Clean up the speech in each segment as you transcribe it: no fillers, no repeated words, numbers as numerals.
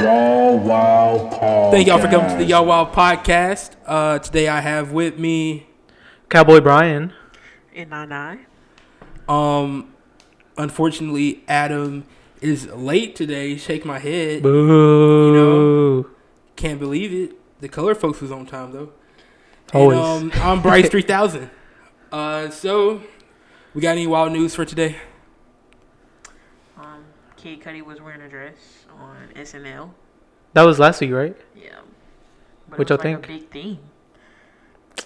Yall Wild Podcast. Thank y'all for coming to the Yall Wild Podcast. Today I have with me Cowboy Brian and Nyny. Unfortunately, Adam is late today. Shake my head. Boo. You know, can't believe it. The color folks was on time though. Always. And, I'm brice3000. So we got any wild news for today? Kid Cudi was wearing a dress on SNL. That was last week, right? Yeah. But What it y'all was think? A big thing.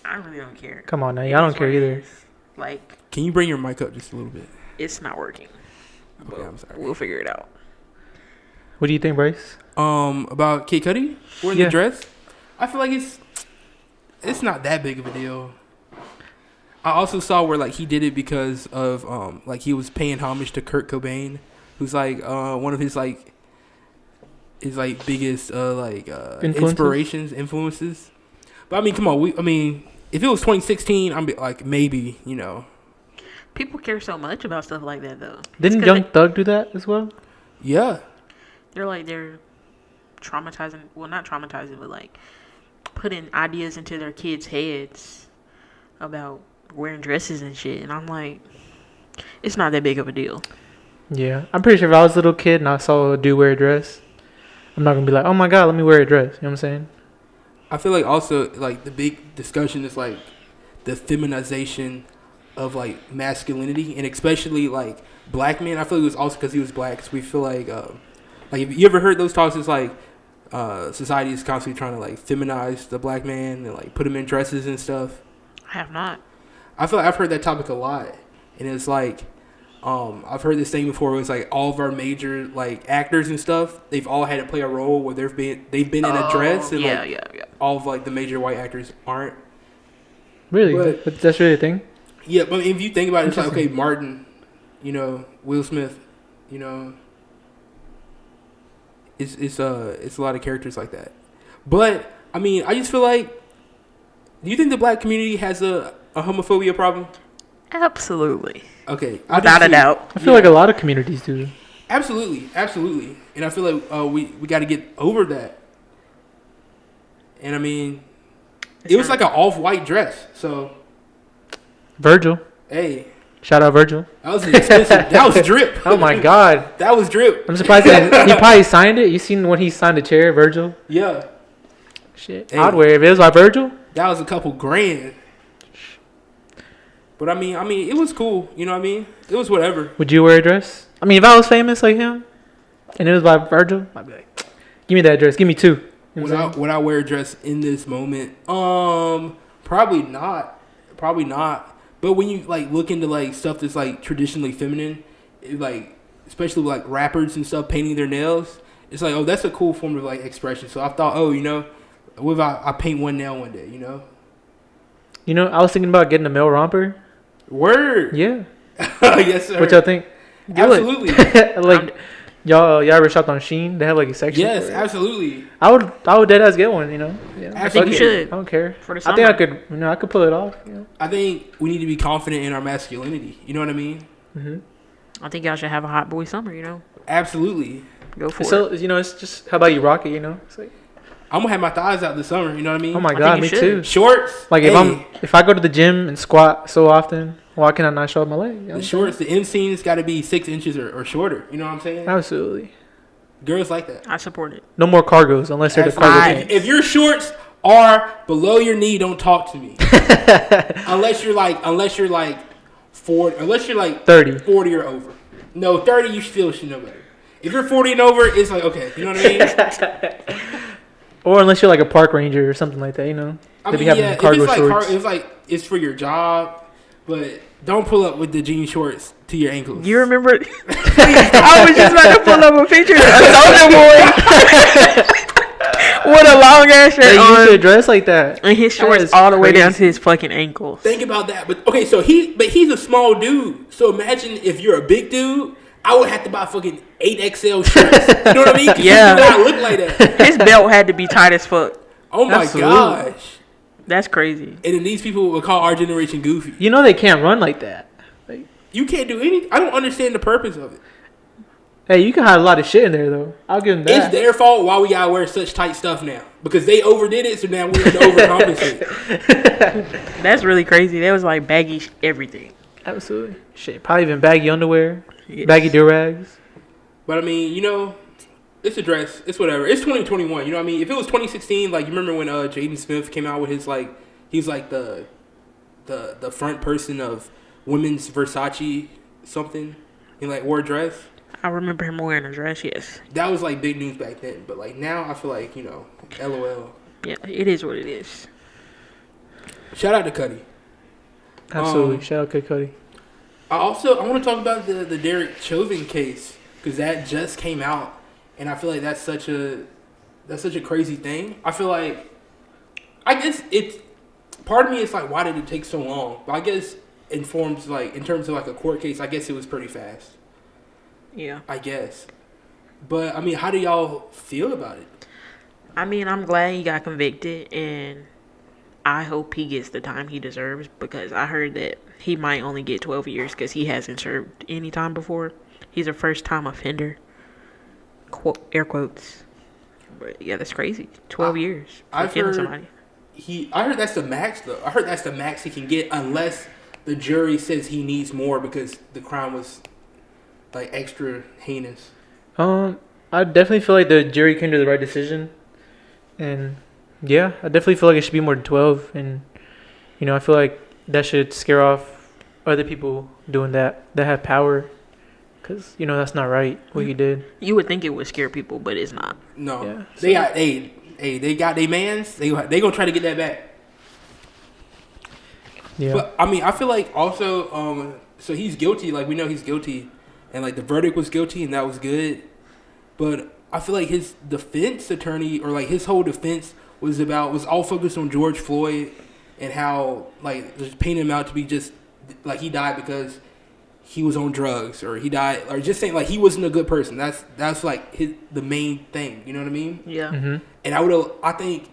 I really don't care. Come on now, It I don't is care what it either. is. Like, Can you bring your mic up just a little bit? it's not working. Okay, I'm sorry. We'll figure it out. What do you think, Bryce? About Kid Cudi wearing Yeah. the dress? I feel like it's not that big of a deal. I also saw where like he did it because of like he was paying homage to Kurt Cobain, who's like one of his biggest influences. But I mean, come on, if it was 2016, I'm like maybe, you know. People care so much about stuff like that, though. Didn't Young Thug do that as well? Yeah. They're traumatizing. Well, not traumatizing, but like putting ideas into their kids' heads about wearing dresses and shit. And I'm like, it's not that big of a deal. Yeah, I'm pretty sure if I was a little kid and I saw a dude wear a dress, I'm not gonna be like, oh my god, let me wear a dress. You know what I'm saying? I feel like also like the big discussion is like the feminization of like masculinity, and especially like black men. I feel like it was also because he was black. Cause we feel like if you ever heard those talks, it's like society is constantly trying to like feminize the black man and like put him in dresses and stuff. I have not. I feel like I've heard that topic a lot, and it's like I've heard this thing before. It was like all of our major like actors and stuff. They've all had to play a role where they've been in a dress, and Yeah. all of like the major white actors aren't. Really? But that's really a thing? Yeah, but if you think about it, it's like, okay, Martin, you know, Will Smith, you know, it's a lot of characters like that. But I mean, I just feel like, do you think the black community has a homophobia problem? Absolutely. Okay, Without a doubt. I feel like a lot of communities do. Absolutely, and I feel like we got to get over that. And I mean, it was like an off-white dress, so. Virgil. Hey. Shout out Virgil. That was expensive. That was drip. Oh my god. That was drip. I'm surprised that he probably signed it. You seen when he signed the chair, Virgil? Yeah. Shit. Hey. I'd wear it if it was by Virgil. That was a couple grand. But I mean, it was cool. You know what I mean? It was whatever. Would you wear a dress? I mean, if I was famous like him, and it was by Virgil, I'd be like, give me that dress. Give me two. You know Would I wear a dress in this moment? Probably not. But when you like look into like stuff that's like traditionally feminine, like especially like rappers and stuff painting their nails, it's like, oh, that's a cool form of like expression. So I thought, oh, you know, what if I paint one nail one day, you know? You know, I was thinking about getting a male romper. Word. Yeah. Yes, sir. What y'all think? Absolutely. Like y'all ever shopped on Shein? They have like a section. Yes, for it. absolutely. I would deadass get one. You know. Yeah. I think you should. I don't care. For the I think I summer. could. I could pull it off. You know? I think we need to be confident in our masculinity. You know what I mean? Mm-hmm. I think y'all should have a hot boy summer, you know? Absolutely. Go for So it. you know, it's just how about you rock it? You know. It's like, I'm gonna have my thighs out this summer. You know what I mean? oh my I god, think me you should. too. Shorts. Like hey, if I go to the gym and squat so often, why can I not show up my leg? You know the what I'm shorts, the inseams got to be 6 inches or shorter. You know what I'm saying? saying? Absolutely. Girls like that. I support it. No more cargos unless they're the Absolutely. cargo Right. pants. If your shorts are below your knee, don't talk to me. unless you're like 40, unless you're like 30. 40 or over. No, 30 you still should know better. If you're 40 and over, it's like, okay, you know what I mean? Or unless you're like a park ranger or something like that, you know. I They mean, be having yeah, if cargo it's like shorts. it's like it's for your job, but don't pull up with the jean shorts to your ankles. You remember? I was just about to pull up a picture of a soldier boy with a long ass shirt They used to on dress like that. and his That shorts is all the way down crazy. to his fucking ankles. Think about that. But okay, so he's a small dude. So imagine if you're a big dude, I would have to buy fucking 8XL shirts. You know what I mean? 'Cause Yeah. you do not look like that. His belt had to be tight as fuck. Oh my Absolutely. gosh. That's crazy. And then these people will call our generation goofy. You know they can't run like that. Like, You can't do anything. I don't understand the purpose of it. Hey, you can hide a lot of shit in there though. I'll give them that. It's their fault why we gotta wear such tight stuff now because they overdid it, so now we have to overcompensate. That's really crazy. That was like baggy everything. Absolutely. Shit, probably even baggy underwear, Yes. baggy do-rags. But I mean, you know, it's a dress. It's whatever. It's 2021. You know what I mean? If it was 2016, like you remember when Jaden Smith came out with his like, he's like the front person of women's Versace something, and like wore a dress. I remember him wearing a dress. Yes. That was like big news back then. But like now, I feel like LOL. Yeah, it is what it is. Shout out to Cuddy. Absolutely. Shout out Kid Cudi. I want to talk about the Derek Chauvin case because that just came out, and I feel like that's such a crazy thing. I feel like, I guess it's part of me is like, why did it take so long? But I guess in terms of like a court case, I guess it was pretty fast. Yeah. I guess, but I mean, how do y'all feel about it? I mean, I'm glad he got convicted, and I hope he gets the time he deserves because I heard that he might only get 12 years because he hasn't served any time before. He's a first-time offender. Air quotes. But yeah, that's crazy. 12 years for killing somebody. I heard that's the max though. I heard that's the max he can get unless the jury says he needs more because the crime was like extra heinous. I definitely feel like the jury came to the right decision, and yeah, I definitely feel like it should be more than 12. And I feel like that should scare off other people doing that have power, because that's not right what he did. You would think it would scare people, but it's not. No, Yeah, they got they got their mans. They gonna try to get that back. Yeah, But I mean, I feel like also, so he's guilty. Like we know he's guilty, and like the verdict was guilty, and that was good. But I feel like his defense attorney, or like his whole defense, was all focused on George Floyd and how like just painting him out to be just like he died because he was on drugs, or he died, or just saying like he wasn't a good person. That's like the main thing. You know what I mean? Yeah. Mm-hmm. And I think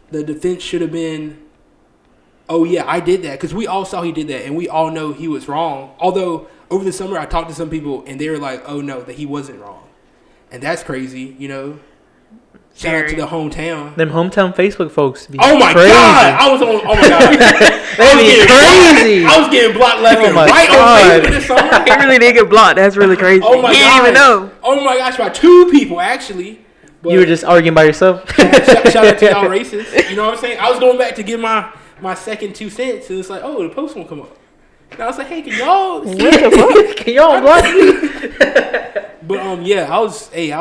the defense should have been, oh yeah, I did that, because we all saw he did that, and we all know he was wrong. Although over the summer I talked to some people and they were like, oh no, that he wasn't wrong, and that's crazy. Shout out to the hometown. Them hometown Facebook folks be Oh my crazy. god, I was on. Oh my god, They be crazy. I was getting blocked left and my right God. on Facebook this summer. He really did get blocked. That's really crazy. Oh my He god, didn't even know. Oh my gosh, by 2 people actually. But You were just arguing by yourself. shout out to y'all racist. You know what I'm saying? I was going back to give my second 2 cents, and it's like, oh, the post won't come up. And I was like, hey, can y'all? What the fuck? Can y'all block me? But yeah, I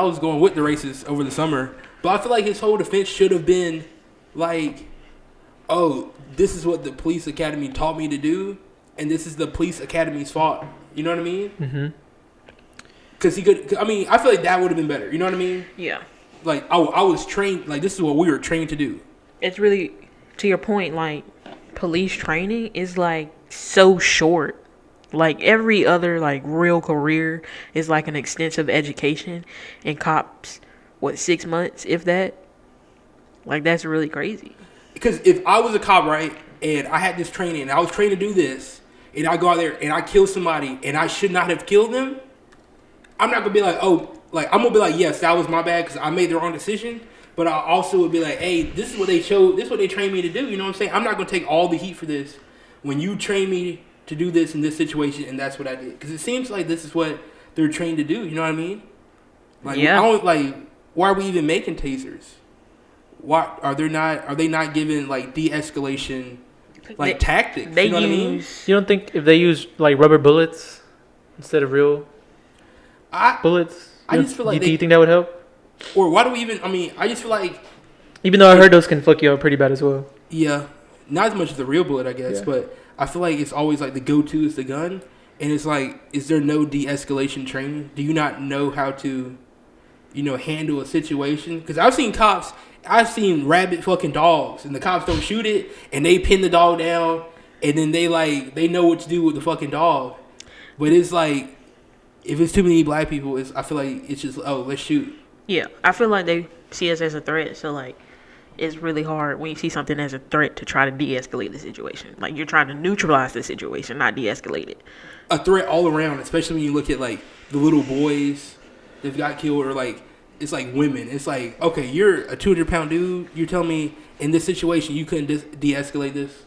was going with the racists over the summer. But I feel like his whole defense should have been like, oh, this is what the police academy taught me to do, and this is the police academy's fault. You know what I mean? Mm-hmm. Because he could. I mean, I feel like that would have been better. You know what I mean? Yeah. Like I was trained. Like this is what we were trained to do. It's really, to your point, like, police training is, like, so short. Like, every other, like, real career is, like, an extensive education. And cops, 6 months, if that? Like, that's really crazy. Because if I was a cop, right, and I had this training, and I was trained to do this, and I go out there and I kill somebody, and I should not have killed them, I'm not going to be like, oh, like, I'm going to be like, yes, that was my bad because I made the wrong decision. But I also would be like, hey, this is what they showed, this is what they trained me to do. You know what I'm saying? I'm not going to take all the heat for this when you train me to do this in this situation, and that's what I did. Because it seems like this is what they're trained to do. You know what I mean? Like, Yeah. Why are we even making tasers? Why are they not giving like de-escalation tactics? They you know what I mean? use... You don't think if they use like rubber bullets instead of real bullets, I just feel like do you think that would help? Or why do we even? I mean, I just feel like, Even though I heard those can fuck you up pretty bad as well. yeah, not as much as the real bullet, I guess, Yeah. but I feel like it's always like the go-to is the gun, and it's like, is there no de-escalation training? Do you not know how to, handle a situation? Because I've seen rabid fucking dogs, and the cops don't shoot it, and they pin the dog down, and then they know what to do with the fucking dog. But it's like, if it's too many black people, I feel like it's just, oh, let's shoot. Yeah, I feel like they see us as a threat. So, like, it's really hard when you see something as a threat to try to de-escalate the situation. Like, you're trying to neutralize the situation, not de-escalate it. A threat all around, especially when you look at like the little boys that got killed, or like it's like women. It's like, okay, you're a 200-pound dude. You're telling me in this situation you couldn't de-escalate this,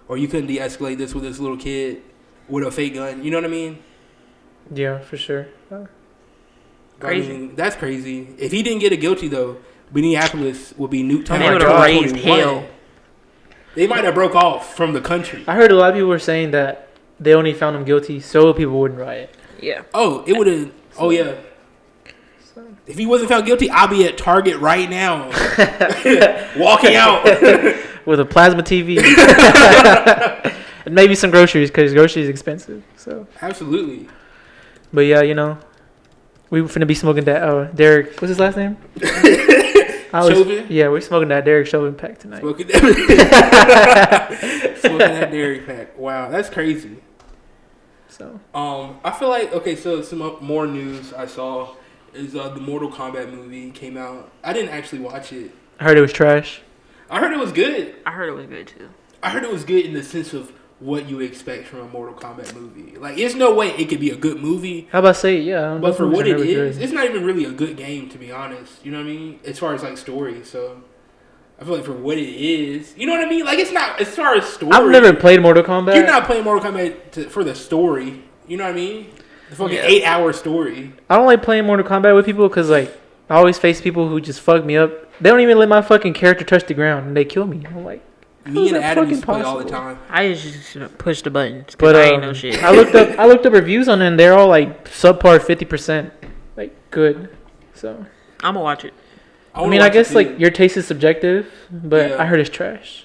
or you couldn't de-escalate this with this little kid with a fake gun. You know what I mean? Yeah, for sure. Crazy. I mean, that's crazy. If he didn't get a guilty though, Minneapolis would be Newtown. They would have raised hell. They might have broke off from the country. I heard a lot of people were saying that they only found him guilty so people wouldn't riot. Yeah. Oh, it would have. Oh yeah. If he wasn't found guilty, I'll be at Target right now, walking out with a plasma TV and maybe some groceries, because groceries is expensive. So absolutely. But yeah, you know, we finna be smoking that. Derek, what's his last name? Chauvin? Yeah, we're smoking that Derek Chauvin pack tonight. Smoking that Derek pack. Wow, that's crazy. So, I feel like, okay, so some more news I saw is the Mortal Kombat movie came out. I didn't actually watch it. I heard it was trash. I heard it was good. I heard it was good too. I heard it was good in the sense of what you expect from a Mortal Kombat movie. Like, there's no way it could be a good movie. How about say, yeah. But for what it is, it's not even really a good game, to be honest. You know what I mean? As far as, like, story. So, I feel like for what it is, you know what I mean? Like, it's not, as far as story. I've never played Mortal Kombat. You're not playing Mortal Kombat for the story. You know what I mean? The fucking 8-hour story. I don't like playing Mortal Kombat with people because, like, I always face people who just fuck me up. They don't even let my fucking character touch the ground and they kill me. I'm like, me and Adam used to play all the time. I just push the buttons, but I ain't no shit. I looked up reviews on it and they're all like subpar 50%, like good. So I'm gonna watch it. I mean, I guess like your taste is subjective, but I heard it's trash.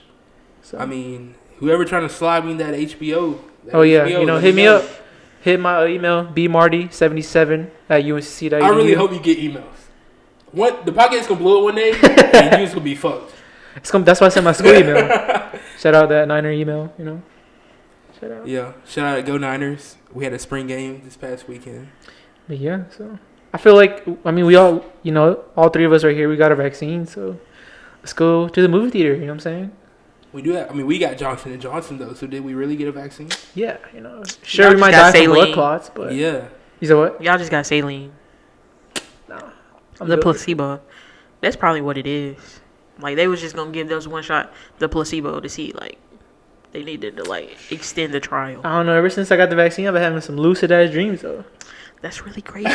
So I mean, whoever trying to slide me that HBO. You know, hit me up. Hit my email bmarty77@unc.edu. I really hope you get emails. What the podcast gonna blow it one day, and you just gonna be fucked. That's why I sent my school email. Shout out that Niner email, you know. Shout out. Yeah, shout out Go Niners. We had a spring game this past weekend. But yeah, so I feel like, I mean, we all, you know, all three of us right here, we got our vaccine, so let's go to the movie theater. You know what I'm saying? We do that. I mean, we got Johnson & Johnson though. So did we really get a vaccine? Yeah, you know, sure we might die from blood clots, but yeah. You said what? Y'all just got saline. No, the placebo. That's probably what it is. Like, they was just gonna give those one shot the placebo to see, like, they needed to, like, extend the trial. I don't know. Ever since I got the vaccine, I've been having some lucid ass dreams though. That's really crazy.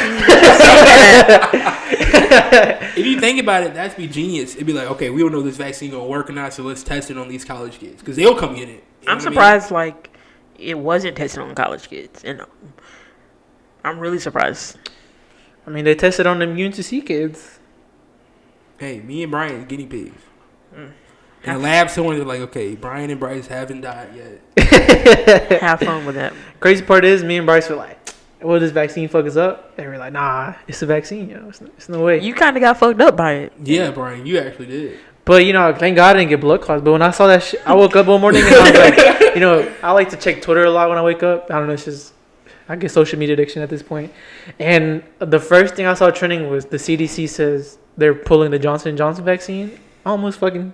If you think about it, that'd be genius. It'd be like, okay, we don't know if this vaccine gonna work or not, so let's test it on these college kids because they'll come get it. I'm surprised, like, it wasn't tested on college kids, and I'm really surprised. I mean, they tested on them UNC kids. Hey, me and Brian guinea pigs. In a lab somewhere, they're like, okay, Brian and Bryce haven't died yet. Have fun with that. Crazy part is, me and Bryce were like, will this vaccine fuck us up? And we're like, nah, it's a vaccine, yo. It's no way. You kind of got fucked up by it. Yeah, Brian, you actually did. But, you know, thank God I didn't get blood clots. But when I saw that shit, I woke up one morning and I was like, you know, I like to check Twitter a lot when I wake up. I don't know, it's just, I get social media addiction at this point. And the first thing I saw trending was the CDC says they're pulling the Johnson & Johnson vaccine. I almost fucking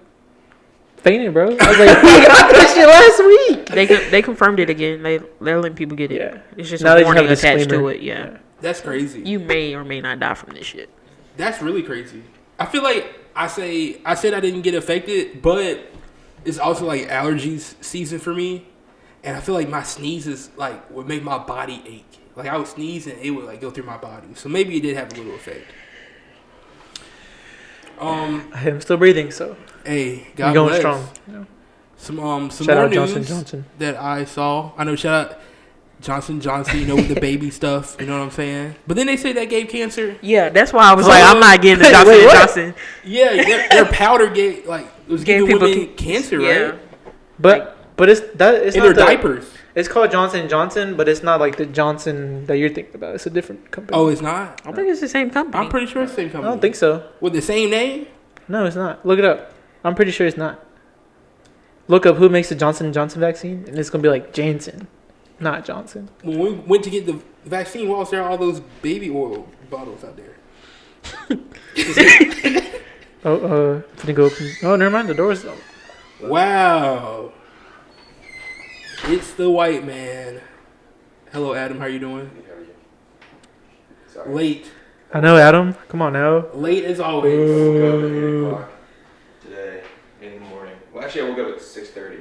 fainted, bro. I was like, we got that shit last week. They confirmed it again. They're letting people get it. Yeah. It's just now a warning attached to it. Yeah. That's crazy. You may or may not die from this shit. That's really crazy. I feel like I said I didn't get affected, but it's also like allergies season for me. And I feel like my sneezes like would make my body ache. Like I would sneeze and it would like go through my body. So maybe it did have a little effect. I'm still breathing, so hey, God going bless. strong. You know? Some shout more out news Johnson. that I saw. I know shout out Johnson, you know, with the baby stuff. You know what I'm saying? But then they say that gave cancer. Yeah, that's why I was like, I'm not getting the Johnson. Yeah, their powder gave like it was giving women cancer, right? But it's in not their diapers. It's called Johnson & Johnson, but it's not like the Johnson that you're thinking about. It's a different company. Oh, it's not? I think it's the same company. I'm pretty sure it's the same company. I don't think so. With the same name? No, it's not. Look it up. I'm pretty sure it's not. Look up who makes the Johnson & Johnson vaccine, and it's going to be like Janssen, not Johnson. When we went to get the vaccine, why was there all those baby oil bottles out there? Finna go open. Oh, never mind. The door's. Wow. It's the white man. Hello, Adam. How you doing? Sorry. Late. I know, Adam. Come on now. Late as always. I woke up at 8 o'clock today in the morning. Well, actually, I woke up at 6:30.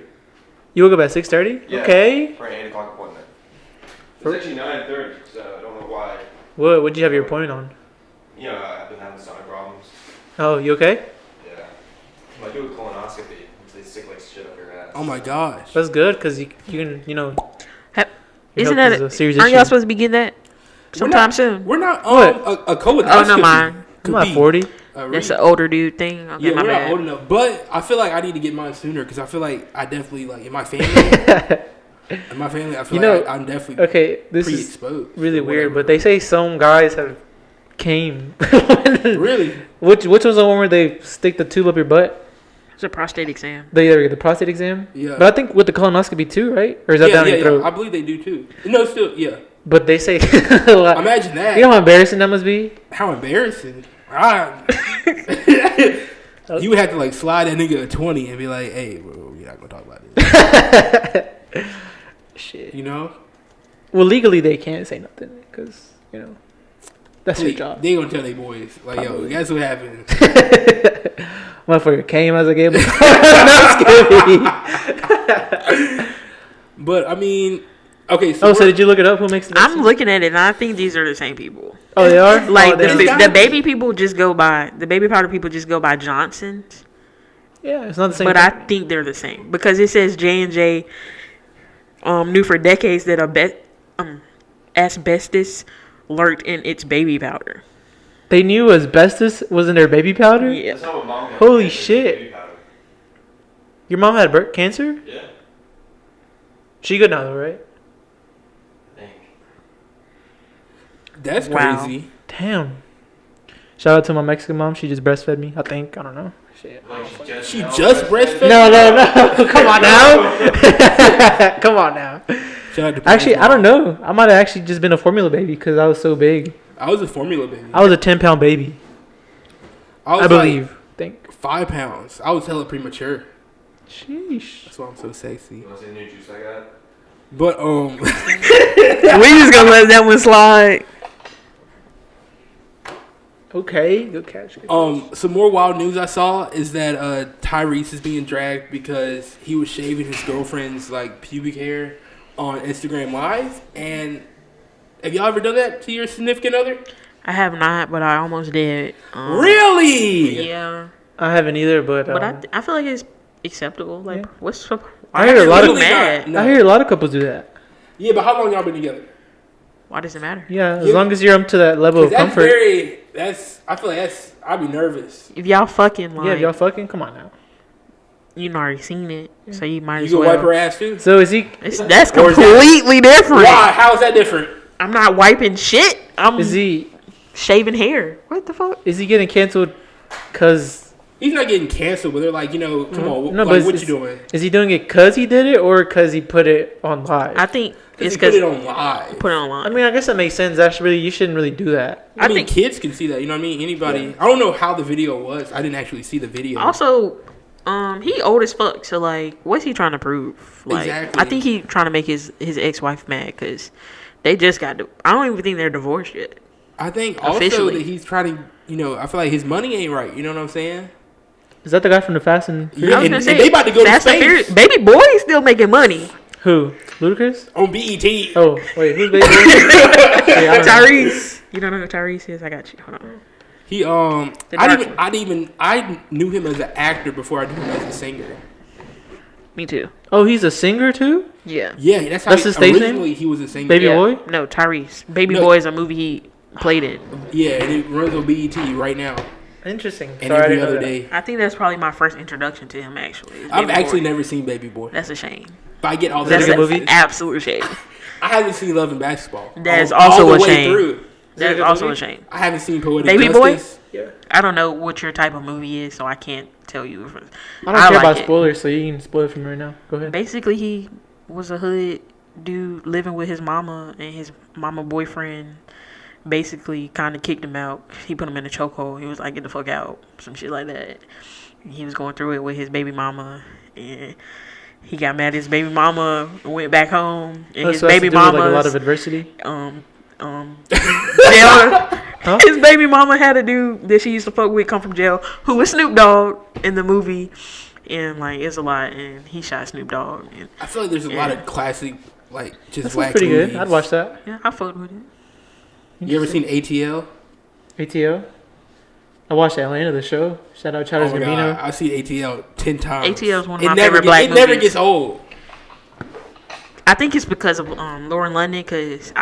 You woke up at 6:30? Yeah, Okay. for an 8 o'clock appointment. It was actually 9:30, so I don't know why. What'd you have your appointment on? You know, I've been having stomach problems. Oh, you okay? Yeah. I do a colonoscopy. They stick like shit up your ass. Oh my gosh. That's good because you can, you know. Isn't health that is a serious aren't issue. y'all supposed to be getting that sometime soon? We're not What? a colonoscopy. Oh, no, mind. I'm not 40. That's an older dude thing. Okay, Yeah, my we're bad. not old enough. But I feel like I need to get mine sooner because I feel like I definitely, like, in my family, I feel You know, like I'm definitely Okay, this is pre-exposed. really or weird, whatever. but they say some guys have came. Really? Which was the one where they stick the tube up your butt? It's a prostate exam. The prostate exam? Yeah. But I think with the colonoscopy too, right? Or is that down your throat? I believe they do too. No, still, yeah. But they say like, Imagine that. you know how embarrassing that must be? How embarrassing. You would have to, like, slide that nigga a 20 and be like, hey, bro, we're not going to talk about this. Shit. You know? Well, legally they can't say nothing because, you know, that's your job. They going to tell their boys, like, yo, Probably. guess what happened? Motherfucker came as a game. No, just kidding. But, I mean, okay, so. So did you look it up? Who makes the I'm looking at it and I think these are the same people. Oh, they are? Like Oh, they the, are. the baby people just go by the baby powder people just go by Johnson's, Yeah, it's not the same. but thing. I think they're the same because it says J&J knew for decades that asbestos lurked in its baby powder. They knew asbestos was in their baby powder? Yeah. That's not what mom got. Holy It's shit. baby powder. Your mom had cancer? Yeah. She good now, though, right? I think. That's Wow. crazy. Damn. Shout out to my Mexican mom. She just breastfed me, I think. I don't know. Shit. Like She just breastfed? No. Come on now. Come on now. Shout out to Actually, Paul's I don't mom. know. I might have actually just been a formula baby because I was so big. I was a formula baby. I was a 10-pound baby. I was I believe. like 5 pounds. I was hella premature. Sheesh. That's why I'm so sexy. You want to see the new juice I got? But We just gonna let that one slide. Okay. Good catch. some more wild news I saw is that Tyrese is being dragged because he was shaving his girlfriend's, like, pubic hair on Instagram Live. And have y'all ever done that to your significant other? I have not, but I almost did. Really? Yeah, I haven't either, but I feel like it's acceptable. Like, Yeah. what's I hear a lot of Really mad? not. I hear a lot of couples do that. Yeah, but how long y'all been together? Why does it matter? Yeah, as Yeah. long as you're up to that level of That's comfort. I feel like I'd be nervous. If y'all fucking like, Yeah, if y'all fucking, come on now. you already seen it, so you might You as gonna well. wipe her ass too? So is he? That's Or is that- completely different. Why? How is that different? I'm not wiping shit. I'm Is he? shaving hair. What the fuck? Is he getting canceled? Cause He's not getting canceled, but they're like, come on, no, like, but what is- you doing? is he doing it cause he did it or cause he put it on live? I think Because it's he put because it on live. put it I online. mean, I guess that makes sense. That's really you shouldn't really do that. I mean, think- kids can see that. You know what I mean? Anybody. I don't know how the video was. I didn't actually see the video. Also, he old as fuck. So like, what's he trying to prove? Like, Exactly. I think he trying to make his ex-wife mad because they just got. I don't even think they're divorced yet. I think also Officially. that he's trying to, I feel like his money ain't right. You know what I'm saying? Is that the guy from the Fast and Yeah, I was and, gonna and say, they about to go to Fast and space Furious- Baby boy is still making money. who? Ludacris? on BET. Oh wait, who's baby? Yeah, I don't know. Tyrese. You don't know who Tyrese is? I got you. Hold on. He The I knew him as an actor before I knew him as a singer. Me too. Oh, he's a singer too. Yeah. Yeah, that's how That's his stage name? originally he was a singer. Baby Yeah. boy. No, Tyrese. Baby No. boy is a movie he played in. Yeah, and it runs on BET right now Interesting. and Sorry, I every didn't know other that. day. I think that's probably my first introduction to him. Actually, is I've Baby actually Boy. never seen Baby Boy. That's a shame. But I get all the that That's a good an movie? absolute shame. I haven't seen Love and Basketball. That is All also the a way shame. through. That's good also movie? a shame. I haven't seen Poetic Baby Boy? Justice. Yeah. I don't know what your type of movie is, so I can't tell you. If I don't I care like about it. spoilers, so you can spoil it for me right now. Go ahead. Basically, he was a hood dude living with his mama and his mama boyfriend basically kind of kicked him out. He put him in a chokehold. He was like, get the fuck out. Some shit like that. He was going through it with his baby mama. And he got mad at his baby mama, went back home. And his baby mama. Like a lot of adversity? Jail. Huh? His baby mama had a dude that she used to fuck with come from jail who was Snoop Dogg in the movie. And, like, it's a lot. And he shot Snoop Dogg. And, I feel like there's a lot of classic, like, just that's wax pretty movies. good. I'd watch that. Yeah, I fucked with it. You ever seen ATL? ATL? I watched Atlanta, the show. Shout out Childish Gambino. I've seen ATL 10 times. ATL is one of my favorite black movies. It never gets old. I think it's because of Lauren London, because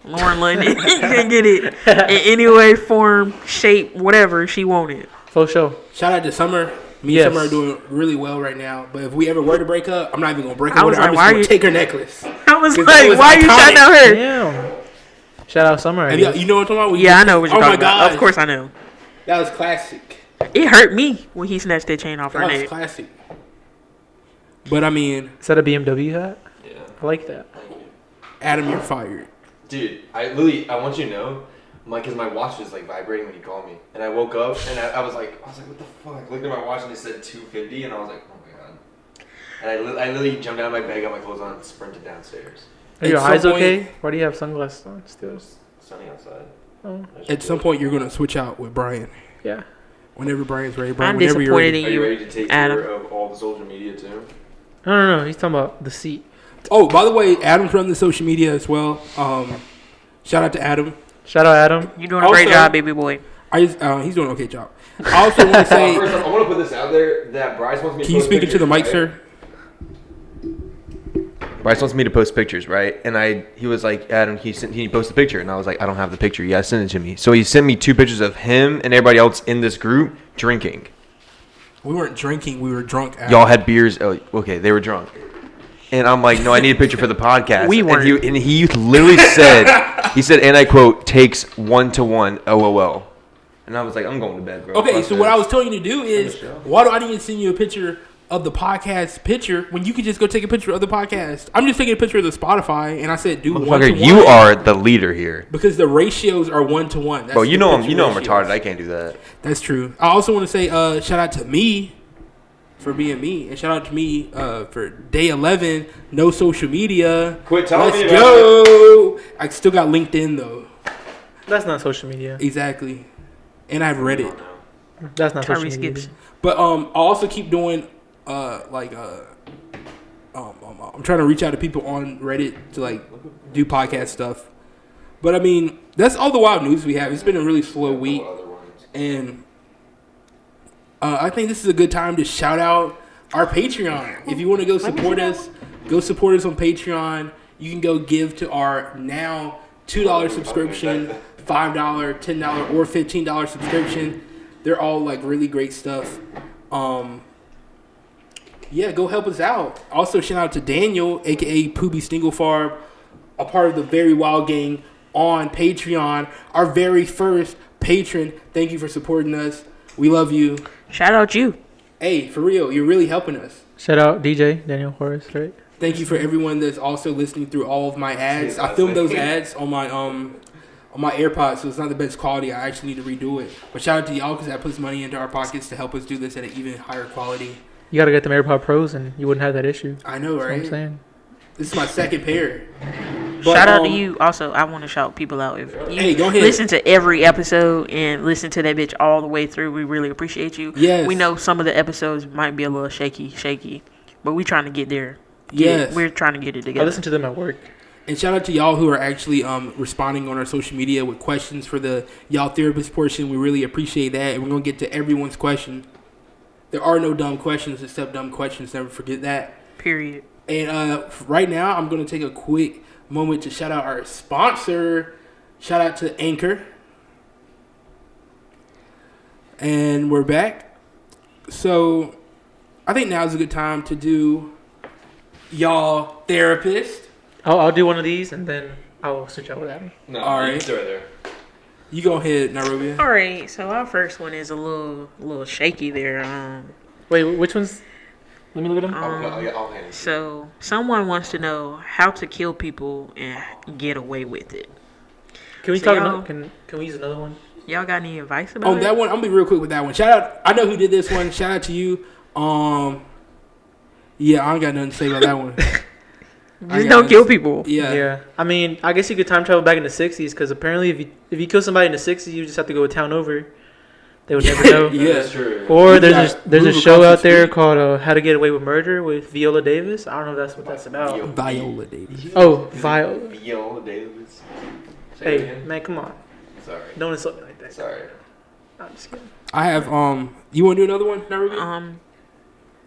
Lauren London can get it in any way, form, shape, whatever she wanted. For sure. Shout out to Summer. Me and Summer are doing really well right now. But if we ever were to break up, I'm not even going to break up with her. I'm just going to take her necklace. I was like, why are you shouting out her? Damn. Shout out Summer. And you know what I'm talking about? Yeah, I know what you're talking about. Of course I know. That was classic. It hurt me when he snatched that chain off her neck. That was classic. But I mean... Is that a BMW hat? Yeah. I like that. Adam, you're fired. Dude, I want you to know, because my watch was like vibrating when you called me, and I woke up and I was like, what the fuck? I looked at my watch and it said 2:50, and I was like, oh my god. And I literally jumped out of my bed, got my clothes on, and sprinted downstairs. Are your eyes okay? Why do you have sunglasses on still? It's sunny outside. Oh. At some point, you're gonna switch out with Brian. Yeah. Whenever Brian's ready, Brian. I'm Whenever you're ready. disappointed in Are you you, ready to take Adam. care of all the social media too? No. He's talking about the seat. Oh, by the way, Adam's running the social media as well. Shout out to Adam. Shout out Adam. You're doing a great job, baby boy. He's doing an okay job. I also want to say... First off, I want to put this out there that Bryce wants me to Can you speak into the mic, sir? Bryce wants me to post pictures, right? And he was like, Adam, he posted a picture. And I was like, I don't have the picture. Yeah, send it to me. So he sent me 2 pictures of him and everybody else in this group drinking. We weren't drinking. We were drunk. Adam. Y'all had beers. Oh, okay, they were drunk. And I'm like, no, I need a picture for the podcast. We weren't. And he literally said, and I quote, takes 1-to-1 LOL. And I was like, I'm going to bed, bro. Okay, so what I was telling you to do is, why do I need to send you a picture of the podcast picture when you could just go take a picture of the podcast? I'm just taking a picture of the Spotify, and I said, do 1-to-1. You are the leader here. Because the ratios are 1-to-1. Bro, you know I'm retarded. I can't do that. That's true. I also want to say shout out to me for being me, and shout out to me for day 11, no social media. Quit telling me about it. I still got LinkedIn though. That's not social media. Exactly. And I have Reddit. That's not social media. But I'll also keep doing I'm trying to reach out to people on Reddit to like do podcast stuff. But I mean, that's all the wild news we have. It's been a really slow week, and I think this is a good time to shout out our Patreon. If you want to go support us on Patreon. You can go give to our now $2 subscription, $5, $10, or $15 subscription. They're all like really great stuff. Yeah, go help us out. Also, shout out to Daniel, aka Poobie Stinglefarb, a part of the Very Wild Gang on Patreon. Our very first patron. Thank you for supporting us. We love you. Shout out you. Hey, for real, you're really helping us. Shout out DJ Daniel Horace, right? Thank you for everyone that's also listening through all of my ads. I filmed those ads on my AirPods, so it's not the best quality. I actually need to redo it. But shout out to y'all because that puts money into our pockets to help us do this at an even higher quality. You gotta get them AirPod Pros, and you wouldn't have that issue. I know, right? That's what I'm saying. This is my second pair. But, shout out to you. Also, I want to shout people out. If you go ahead. Listen to every episode and listen to that bitch all the way through. We really appreciate you. Yes. We know some of the episodes might be a little shaky, but we trying to get there. Yes. We're trying to get it together. I listen to them at work. And shout out to y'all who are actually responding on our social media with questions for the Y'all Therapist portion. We really appreciate that. And we're going to get to everyone's question. There are no dumb questions except dumb questions. Never forget that. Period. And right now, I'm going to take a quick moment to shout out our sponsor. Shout out to Anchor. And we're back. So I think now is a good time to do Y'all Therapist. I'll do one of these, and then I'll switch out with Adam. No, all right. It's right there. You go ahead, Nairobi. All right. So our first one is a little shaky there. Wait, which one's? Let me look at them. I'll hand it. So someone wants to know how to kill people and get away with it. Can we So talk y'all- about? Can we use another one? Y'all got any advice about On it? that one, I'm gonna be real quick with that one. Shout out, I know who did this one. Shout out to you. Yeah, I ain't got nothing to say about that one. Just don't kill people. Yeah. I mean, I guess you could time travel back in the '60s because apparently, if you kill somebody in the '60s, you just have to go a town over. They would never know. Yeah. That's true. Or You there's got a Google show out Conscious there Street. called How to Get Away with Murder with Viola Davis. I don't know if that's what that's about. Viola Davis. Oh, Viola. Viola Davis. Say it Hey, again. man, come on. Sorry. Don't insult me like that. Sorry. I'm just kidding. I have You want to do another one, Narubi?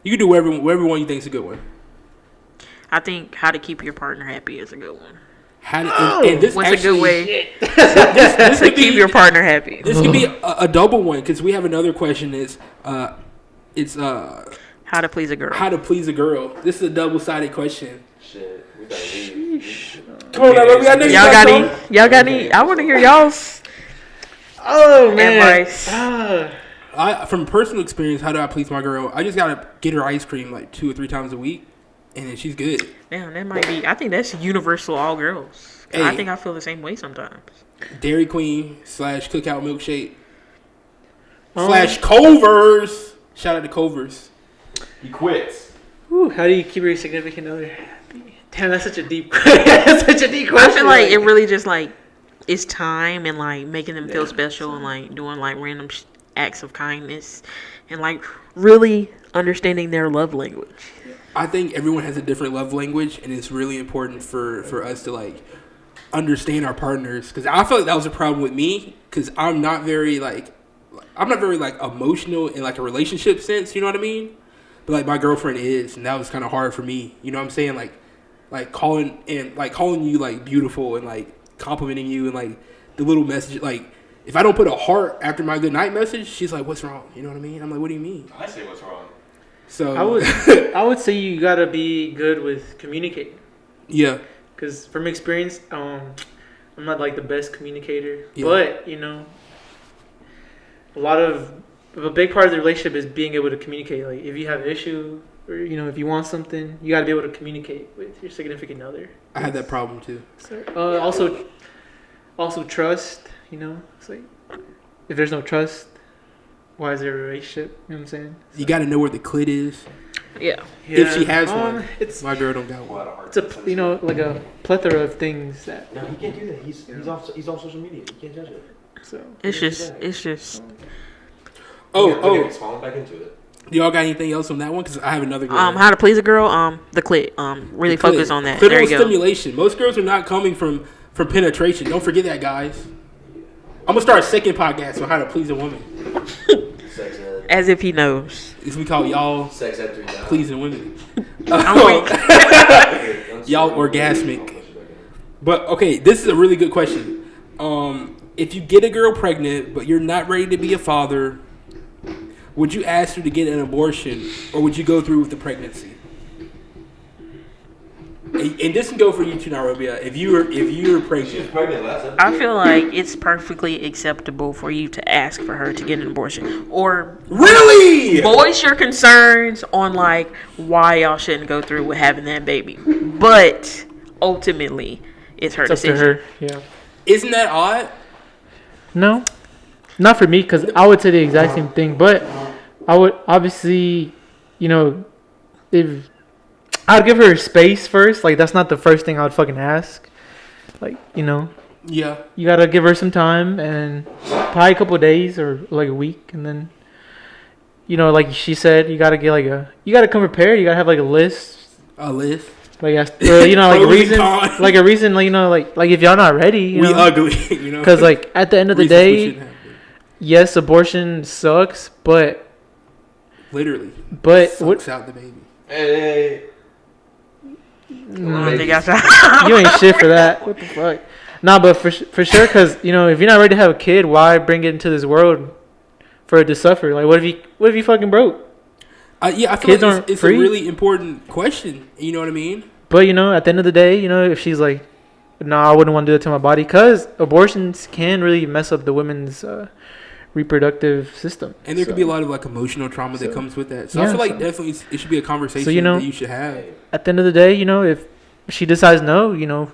You can do whatever one you think is a good one. I think how to keep your partner happy is a good one. And this What's actually, a good way This to could keep be your partner happy? This could be a double one because we have another question. It's How to please a girl. how to please a girl. This is a double-sided question. Shit. We better leave. Come on, Narubi. I know you Y'all got some. any? Y'all got any? I want to hear y'all's Oh man. advice. From personal experience, how do I please my girl? I just gotta get her ice cream like 2 or 3 times a week, and then she's good. Damn, that might be. I think that's universal, all girls. I Hey. think I feel the same way sometimes. Dairy Queen / Cookout Milkshake / Culver's. Shout out to Culver's. He quits. Whew, how do you keep your significant other happy? Damn, that's such a deep. That's such a deep question. I feel like it really just like it's time and like making them feel special and like doing like random acts of kindness and like really understanding their love language. I think everyone has a different love language, and it's really important for us to like understand our partners. Because I feel like that was a problem with me. Because I'm not very like emotional in like a relationship sense. You know what I mean? But like my girlfriend is, and that was kind of hard for me. You know what I'm saying? Like calling you like beautiful and like complimenting you and like the little message. Like if I don't put a heart after my good night message, she's like, "What's wrong?" You know what I mean? I'm like, "What do you mean?" I say what's wrong. So I would say you gotta be good with communicating. yeah. Because from experience, I'm not like the best communicator, Yeah. but you know, a big part of the relationship is being able to communicate. Like if you have an issue or you know if you want something, you got to be able to communicate with your significant other. I had that problem too. Also trust. You know, it's like if there's no trust, why is there a relationship? You know what I'm saying? You got to know where the clit is. Yeah. If she has one. It's My girl don't got A one. lot of heart. it's a you know like a plethora of things that. No, he can't do that. He's off social media. You can't judge it. So It's just Oh, Falling back into it. y'all got anything else on that one? Because I have another girl. how to please a girl, the clit. Really The focus clit. on that. Clitoral There you go. stimulation. Most girls are not coming from penetration. Don't forget that, guys. I'm gonna start a second podcast on how to please a woman. Sex ed. As if he knows. It's we call y'all Sex ed 3000. pleasing women. I'm weak. Y'all orgasmic. But okay, this is a really good question. If you get a girl pregnant but you're not ready to be a father, would you ask her to get an abortion or would you go through with the pregnancy? And this can go for you too, Nairobi. If you were She was pregnant, pregnant last episode. I feel like it's perfectly acceptable for you to ask for her to get an abortion or really? voice your concerns on like why y'all shouldn't go through with having that baby. But ultimately, it's her it's up to decision. her. Yeah. Isn't that odd? No, not for me because I would say the exact same thing. But I would obviously, you know, if I'd give her space first. Like that's not the first thing I would fucking ask. Like you know, Yeah. you gotta give her some time and probably a couple of days or like a week, and then you know, like she said, you gotta get you gotta come prepared. You gotta have like a list. A list. Like you know, like a Pros and reason, cons. like a reason, like you know, like if y'all not ready, you We know, ugly, you know. because like at the end of the Reasons we day, shouldn't have it. yes, abortion sucks, but Literally. what Sucks out the baby. Hey. I don't think I you ain't shit for that. What the fuck? Nah, but for sure, because you know, if you're not ready to have a kid, why bring it into this world for it to suffer? Like, what if you fucking broke? Yeah, I feel Kids like aren't it's a free. really important question. You know what I mean? But you know, at the end of the day, you know, if she's like, no, I wouldn't want to do that to my body, because abortions can really mess up the women's reproductive system. And there could be a lot of like emotional trauma that comes with that. So yeah, I feel like so- definitely it should be a conversation So, you know, that you should have. At the end of the day, you know, if she decides no, you know,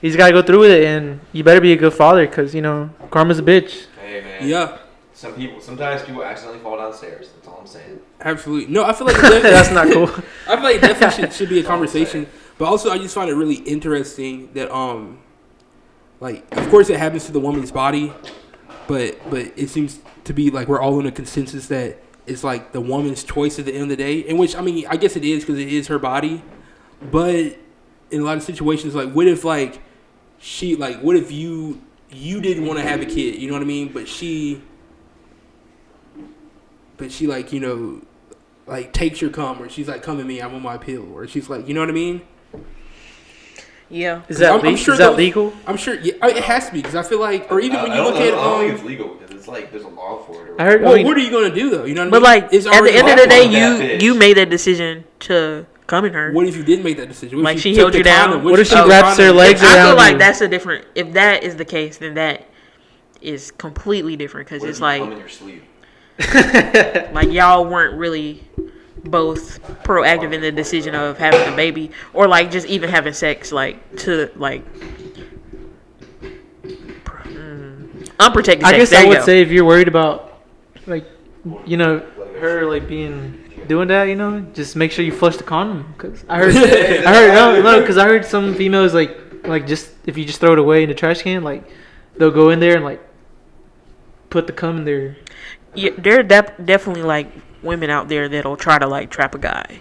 you just gotta go through with it, and you better be a good father, because, you know, karma's a bitch. Hey man. Yeah, Sometimes people accidentally fall downstairs. That's all I'm saying. absolutely. No, I feel like it definitely, That's not cool. I feel like it definitely should be a conversation. But also, I just find it really interesting that like, of course, it happens to the woman's body, but it seems to be like we're all in a consensus that it's like the woman's choice at the end of the day. In which, I mean, I guess it is because it is her body, but in a lot of situations, like, what if like she like, what if you didn't want to have a kid, you know what I mean? But she like, you know, like takes your cum, or she's like, come at me, I'm on my pill, or she's like, you know what I mean? Yeah. Is that, I'm sure is that those- legal? I'm sure, yeah, it has to be, because I feel like, or even when you look I at don't think it's legal because it's like there's a law for it. I heard. well, I mean, what are you gonna do though? You know what I But mean? like It's at the already end of the awful. day, that bitch. you made that decision to come in her. What if you didn't make that decision? What if Like, she took held the you down? condom? What if she took the wraps her condom? legs I around feel like you? that's a different. If that is the case, then that is completely different, because What if it's you like come in your sleep? like y'all weren't really both proactive in the decision of having a baby, or like just even having sex, like to like unprotected I sex. guess There I you would go. say if you're worried about, like, you know, her like doing that, you know, just make sure you flush the condom. Cause I heard, because I heard some females like just if you just throw it away in the trash can, like they'll go in there and like put the cum in there. Yeah, there are definitely like women out there that'll try to like trap a guy.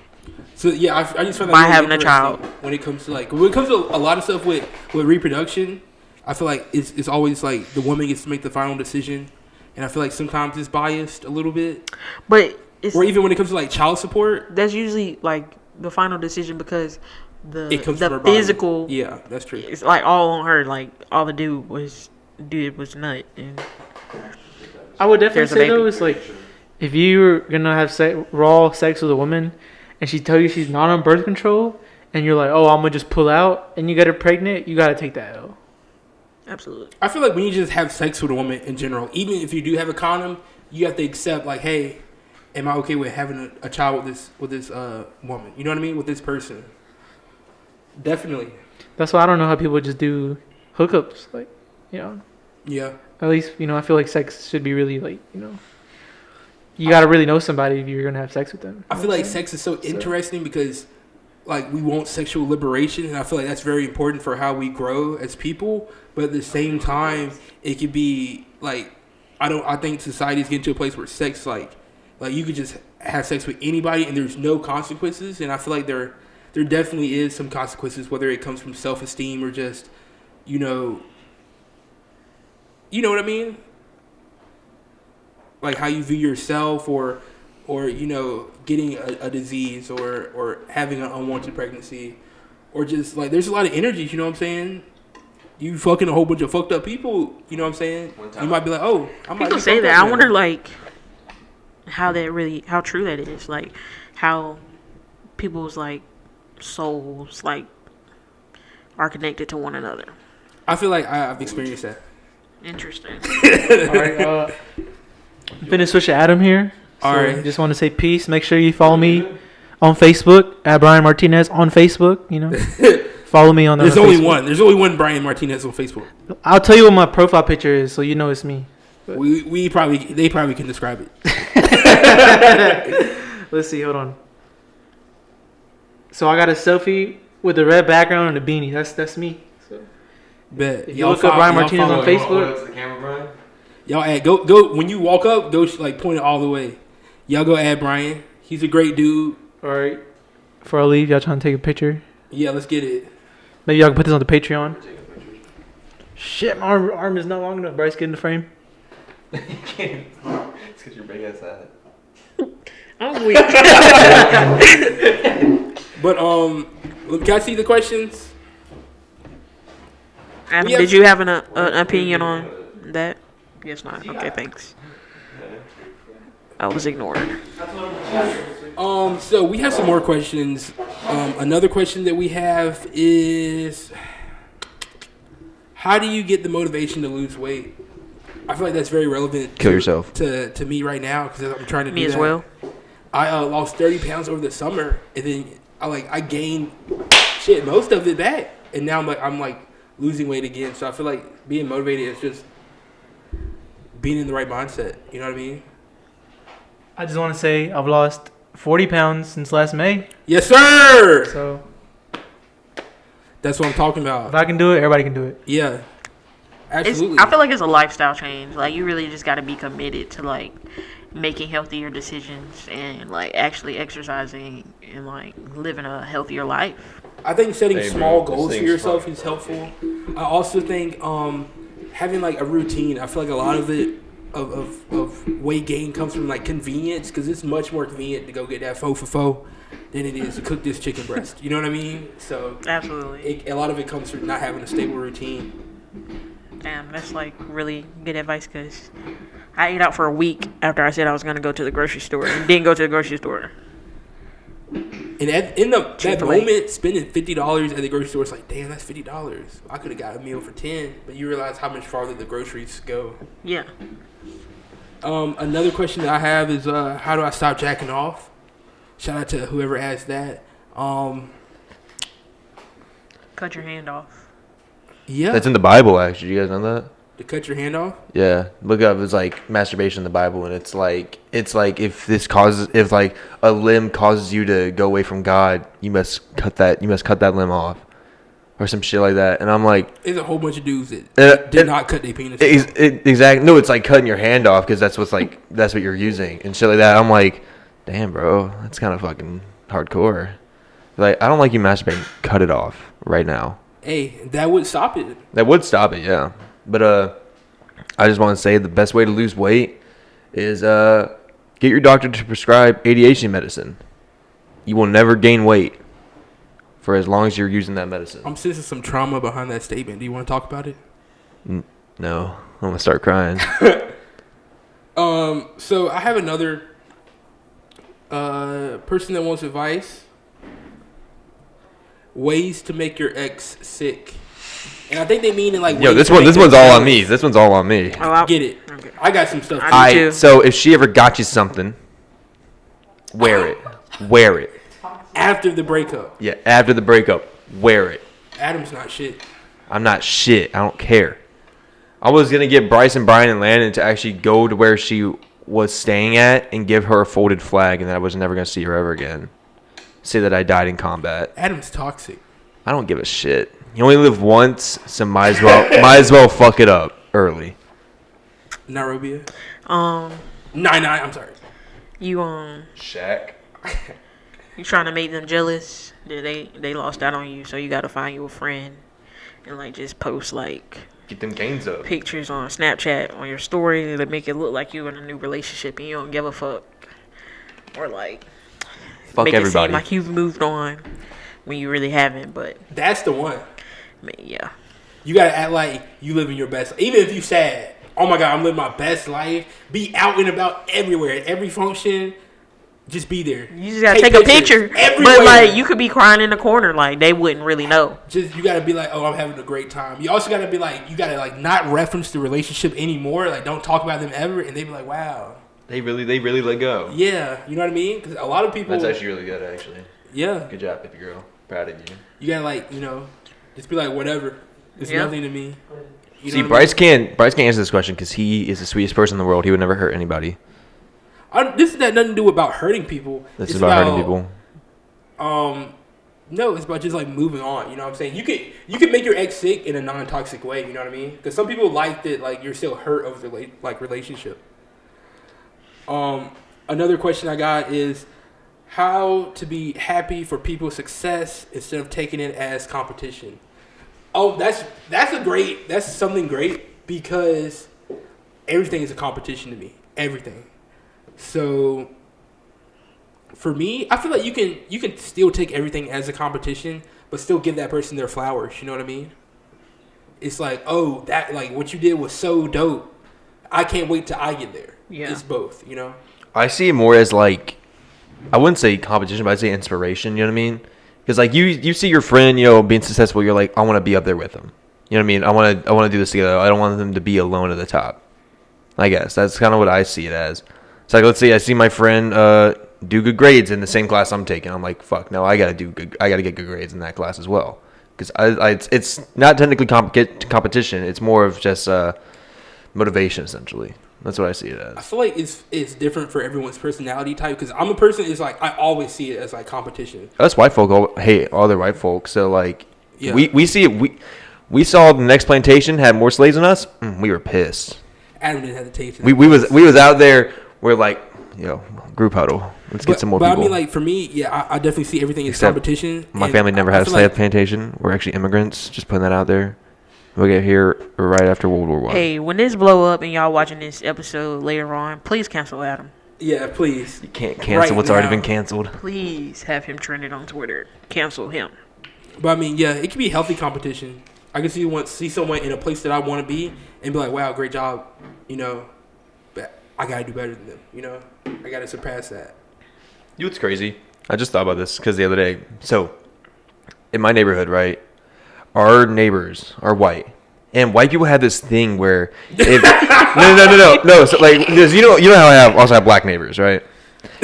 So yeah, I just find that By really having a interesting child. when it comes to a lot of stuff with reproduction. I feel like it's always like the woman gets to make the final decision, and I feel like sometimes it's biased a little bit. But it's Or even when it comes to like child support, that's usually like the final decision, because it comes the from her body. physical Yeah, that's true. it's like all on her. Like all the dude was nut, and I would definitely There's a say though, baby. it's like if you're gonna have raw sex with a woman, and she tell you she's not on birth control, and you're like, oh, I'm gonna just pull out, and you get her pregnant, you gotta take that L. absolutely. I feel like when you just have sex with a woman in general, even if you do have a condom, you have to accept like, hey, am I okay with having a child with this woman? You know what I mean? With this person. Definitely. That's why I don't know how people just do hookups. Like, you know, Yeah. at least, you know, I feel like sex should be really like, you know, you gotta really know somebody if you're gonna have sex with them. I feel like sex is so interesting because, like, we want sexual liberation, and I feel like that's very important for how we grow as people. But at the same time, it could be like, I think society's getting to a place where sex, like you could just have sex with anybody, and there's no consequences. And I feel like there definitely is some consequences, whether it comes from self-esteem or just, you know what I mean? Like how you view yourself, or you know, getting a disease, or having an unwanted pregnancy, or just like there's a lot of energies. You know what I'm saying? You fucking a whole bunch of fucked up people. You know what I'm saying? You might be like, oh, I might People be say fucked that. up I wonder now. like how true that is. Like how people's like souls like are connected to one another. I feel like I've experienced that. Interesting. All right, finish switch to Adam here. So All right. Just want to say peace. Make sure you follow me on Facebook at Brian Martinez on Facebook. You know, follow me on. There's on only Facebook. one. There's only one Brian Martinez on Facebook. I'll tell you what my profile picture is, so you know it's me. They probably can describe it. Let's see. Hold on. So I got a selfie with a red background and a beanie. That's me. So Bet. if you look up Brian Martinez on Oh, you want to Facebook. hold up to the camera, Brian? Y'all add go when you walk up, go like point it all the way. Y'all go add Brian. He's a great dude. All right. Before I leave, y'all trying to take a picture? Yeah, let's get it. Maybe y'all can put this on the Patreon. Shit, my arm is not long enough. Bryce, get in the frame. You can't. It's because your big ass hat. I'm weak. But can I see the questions? Adam, We have- did you have an opinion on that? Yes, not. Okay, thanks. I was ignored. So we have some more questions. Another question that we have is, how do you get the motivation to lose weight? I feel like that's very relevant. Kill yourself. To me right now because I'm trying to Me do as that. well. I lost 30 pounds over the summer, and then I gained most of it back, and now I'm losing weight again. So I feel like being motivated is just being in the right mindset. You know what I mean? I just want to say I've lost 40 pounds since last May. Yes, sir. So That's what I'm talking if about. I can do it, everybody can do it. Yeah, absolutely. I feel like it's a lifestyle change. Like, you really just got to be committed to, like, making healthier decisions and, like, actually exercising and, like, living a healthier life. I think setting Hey, small bro, goals this for thing's yourself fun. is helpful. I also think having like a routine. I feel like a lot of it of weight gain comes from like convenience, because it's much more convenient to go get that faux for faux than it is to cook this chicken breast. You know what I mean? So Absolutely. a lot of it comes from not having a stable routine. Damn, that's, like, really good advice, because I ate out for a week after I said I was going to go to the grocery store and didn't go to the grocery store. And in that Chick-fil-A. moment, spending $50 at the grocery store, it's like, damn, that's $50. I could have got a meal for 10, but you realize how much farther the groceries go. Yeah. Another question that I have is, how do I stop jacking off? Shout out to whoever asked that. Cut your hand off. Yeah, That's in the Bible, actually. You guys know that? to cut your hand off. Yeah, look up. It's like masturbation in the Bible, and it's like if like a limb causes you to go away from God, you must cut that limb off, or some shit like that. And I'm like, There's a whole bunch of dudes that did not cut their penis off. exactly. No, it's like cutting your hand off because that's what you're using and shit like that. I'm like, damn, bro, that's kind of fucking hardcore. Like, I don't like you masturbating. Cut it off right now. Hey, that would stop it. That would stop it, yeah. But I just want to say the best way to lose weight is get your doctor to prescribe ADHD medicine. You will never gain weight for as long as you're using that medicine. I'm sensing some trauma behind that statement. Do you want to talk about it? No, I'm gonna start crying. So I have another person that wants advice. Ways to make your ex sick. And I think they mean in like Yo, ways this to one, make this them ones all on jealous. me. This one's all on me. Oh, Get it. Okay. I got some stuff. I do too. So if she ever got you something, wear it. Wear it. After the breakup. Yeah, after the breakup, wear it. Adam's not shit. I'm not shit. I don't care. I was going to get Bryce and Brian and Landon to actually go to where she was staying at and give her a folded flag, and that I was never going to see her ever again. Say that I died in combat. Adam's toxic. I don't give a shit. You only live once, so might as well fuck it up early. Nairobi. Um, Nyny, I'm sorry. you Shaq. you trying to make them jealous that they lost out on you, so you got to find you a friend and, like, just post, like, Get them gains up. pictures on Snapchat on your story that make it look like you in a new relationship and you don't give a fuck, or, like, Fuck make it everybody. seem like you've moved on when you really haven't. But That's the one. yeah, You gotta act like you living your best. Even if you sad, oh my god, I'm living my best life. Be out and about everywhere at every function. Just be there. you just gotta take a picture. everywhere. But, like, you could be crying in the corner, like, they wouldn't really know. Just you gotta be like, oh, I'm having a great time. You also gotta be like, you gotta like not reference the relationship anymore. Like, don't talk about them ever, and they be like, wow, They really let go. yeah, you know what I mean? Because a lot of people, That's actually really good, actually. yeah, Good job, baby girl. Proud of you. you gotta like, just be like, whatever. It's Yeah. nothing to me. You See, know what Bryce can't answer this question because he is the sweetest person in the world. He would never hurt anybody. This has nothing to do about hurting people. This It's is about hurting people. No, it's about just like moving on. You know what I'm saying? You can make your ex sick in a non-toxic way. You know what I mean? Because some people like that, like you're still hurt over the like relationship. Another question I got is how to be happy for people's success instead of taking it as competition. Oh, that's something great because everything is a competition to me. Everything. So for me, I feel like you can still take everything as a competition, but still give that person their flowers. You know what I mean? It's like, oh, that like what you did was so dope. I can't wait till I get there. Yeah. It's both. You know. I see it more as like, I wouldn't say competition, but I'd say inspiration. You know what I mean? Because like you see your friend, being successful. You're like, I want to be up there with them. You know what I mean? I want to do this together. I don't want them to be alone at the top. I guess that's kind of what I see it as. It's like, let's say I see my friend do good grades in the same class I'm taking. I'm like, fuck, no, I gotta get good grades in that class as well. Because it's not technically competition. It's more of just motivation, essentially. That's what I see it as. I feel like it's different for everyone's personality type. Because I'm a person is like I always see it as like competition. Us white folk hate other white folk. So like, Yeah. we see it. We saw the next plantation had more slaves than us. We were pissed. Adam didn't have to take it. We was out there. We're like, group huddle. Let's get some more people. But I mean, like for me, yeah, I definitely see everything as Except competition. My family never had a slave plantation. We're actually immigrants. Just putting that out there. We get here right after World War I. Hey, when this blow up and y'all watching this episode later on, please cancel Adam. Yeah, please. You can't cancel what's already been canceled. Please have him trended on Twitter. Cancel him. But I mean, yeah, it can be healthy competition. I can see someone in a place that I want to be and be like, wow, great job, but I got to do better than them, I got to surpass that. You know what's crazy? I just thought about this because the other day. So, in my neighborhood, right, our neighbors are white. And white people have this thing where if no. So like, because you know how I also have black neighbors, right?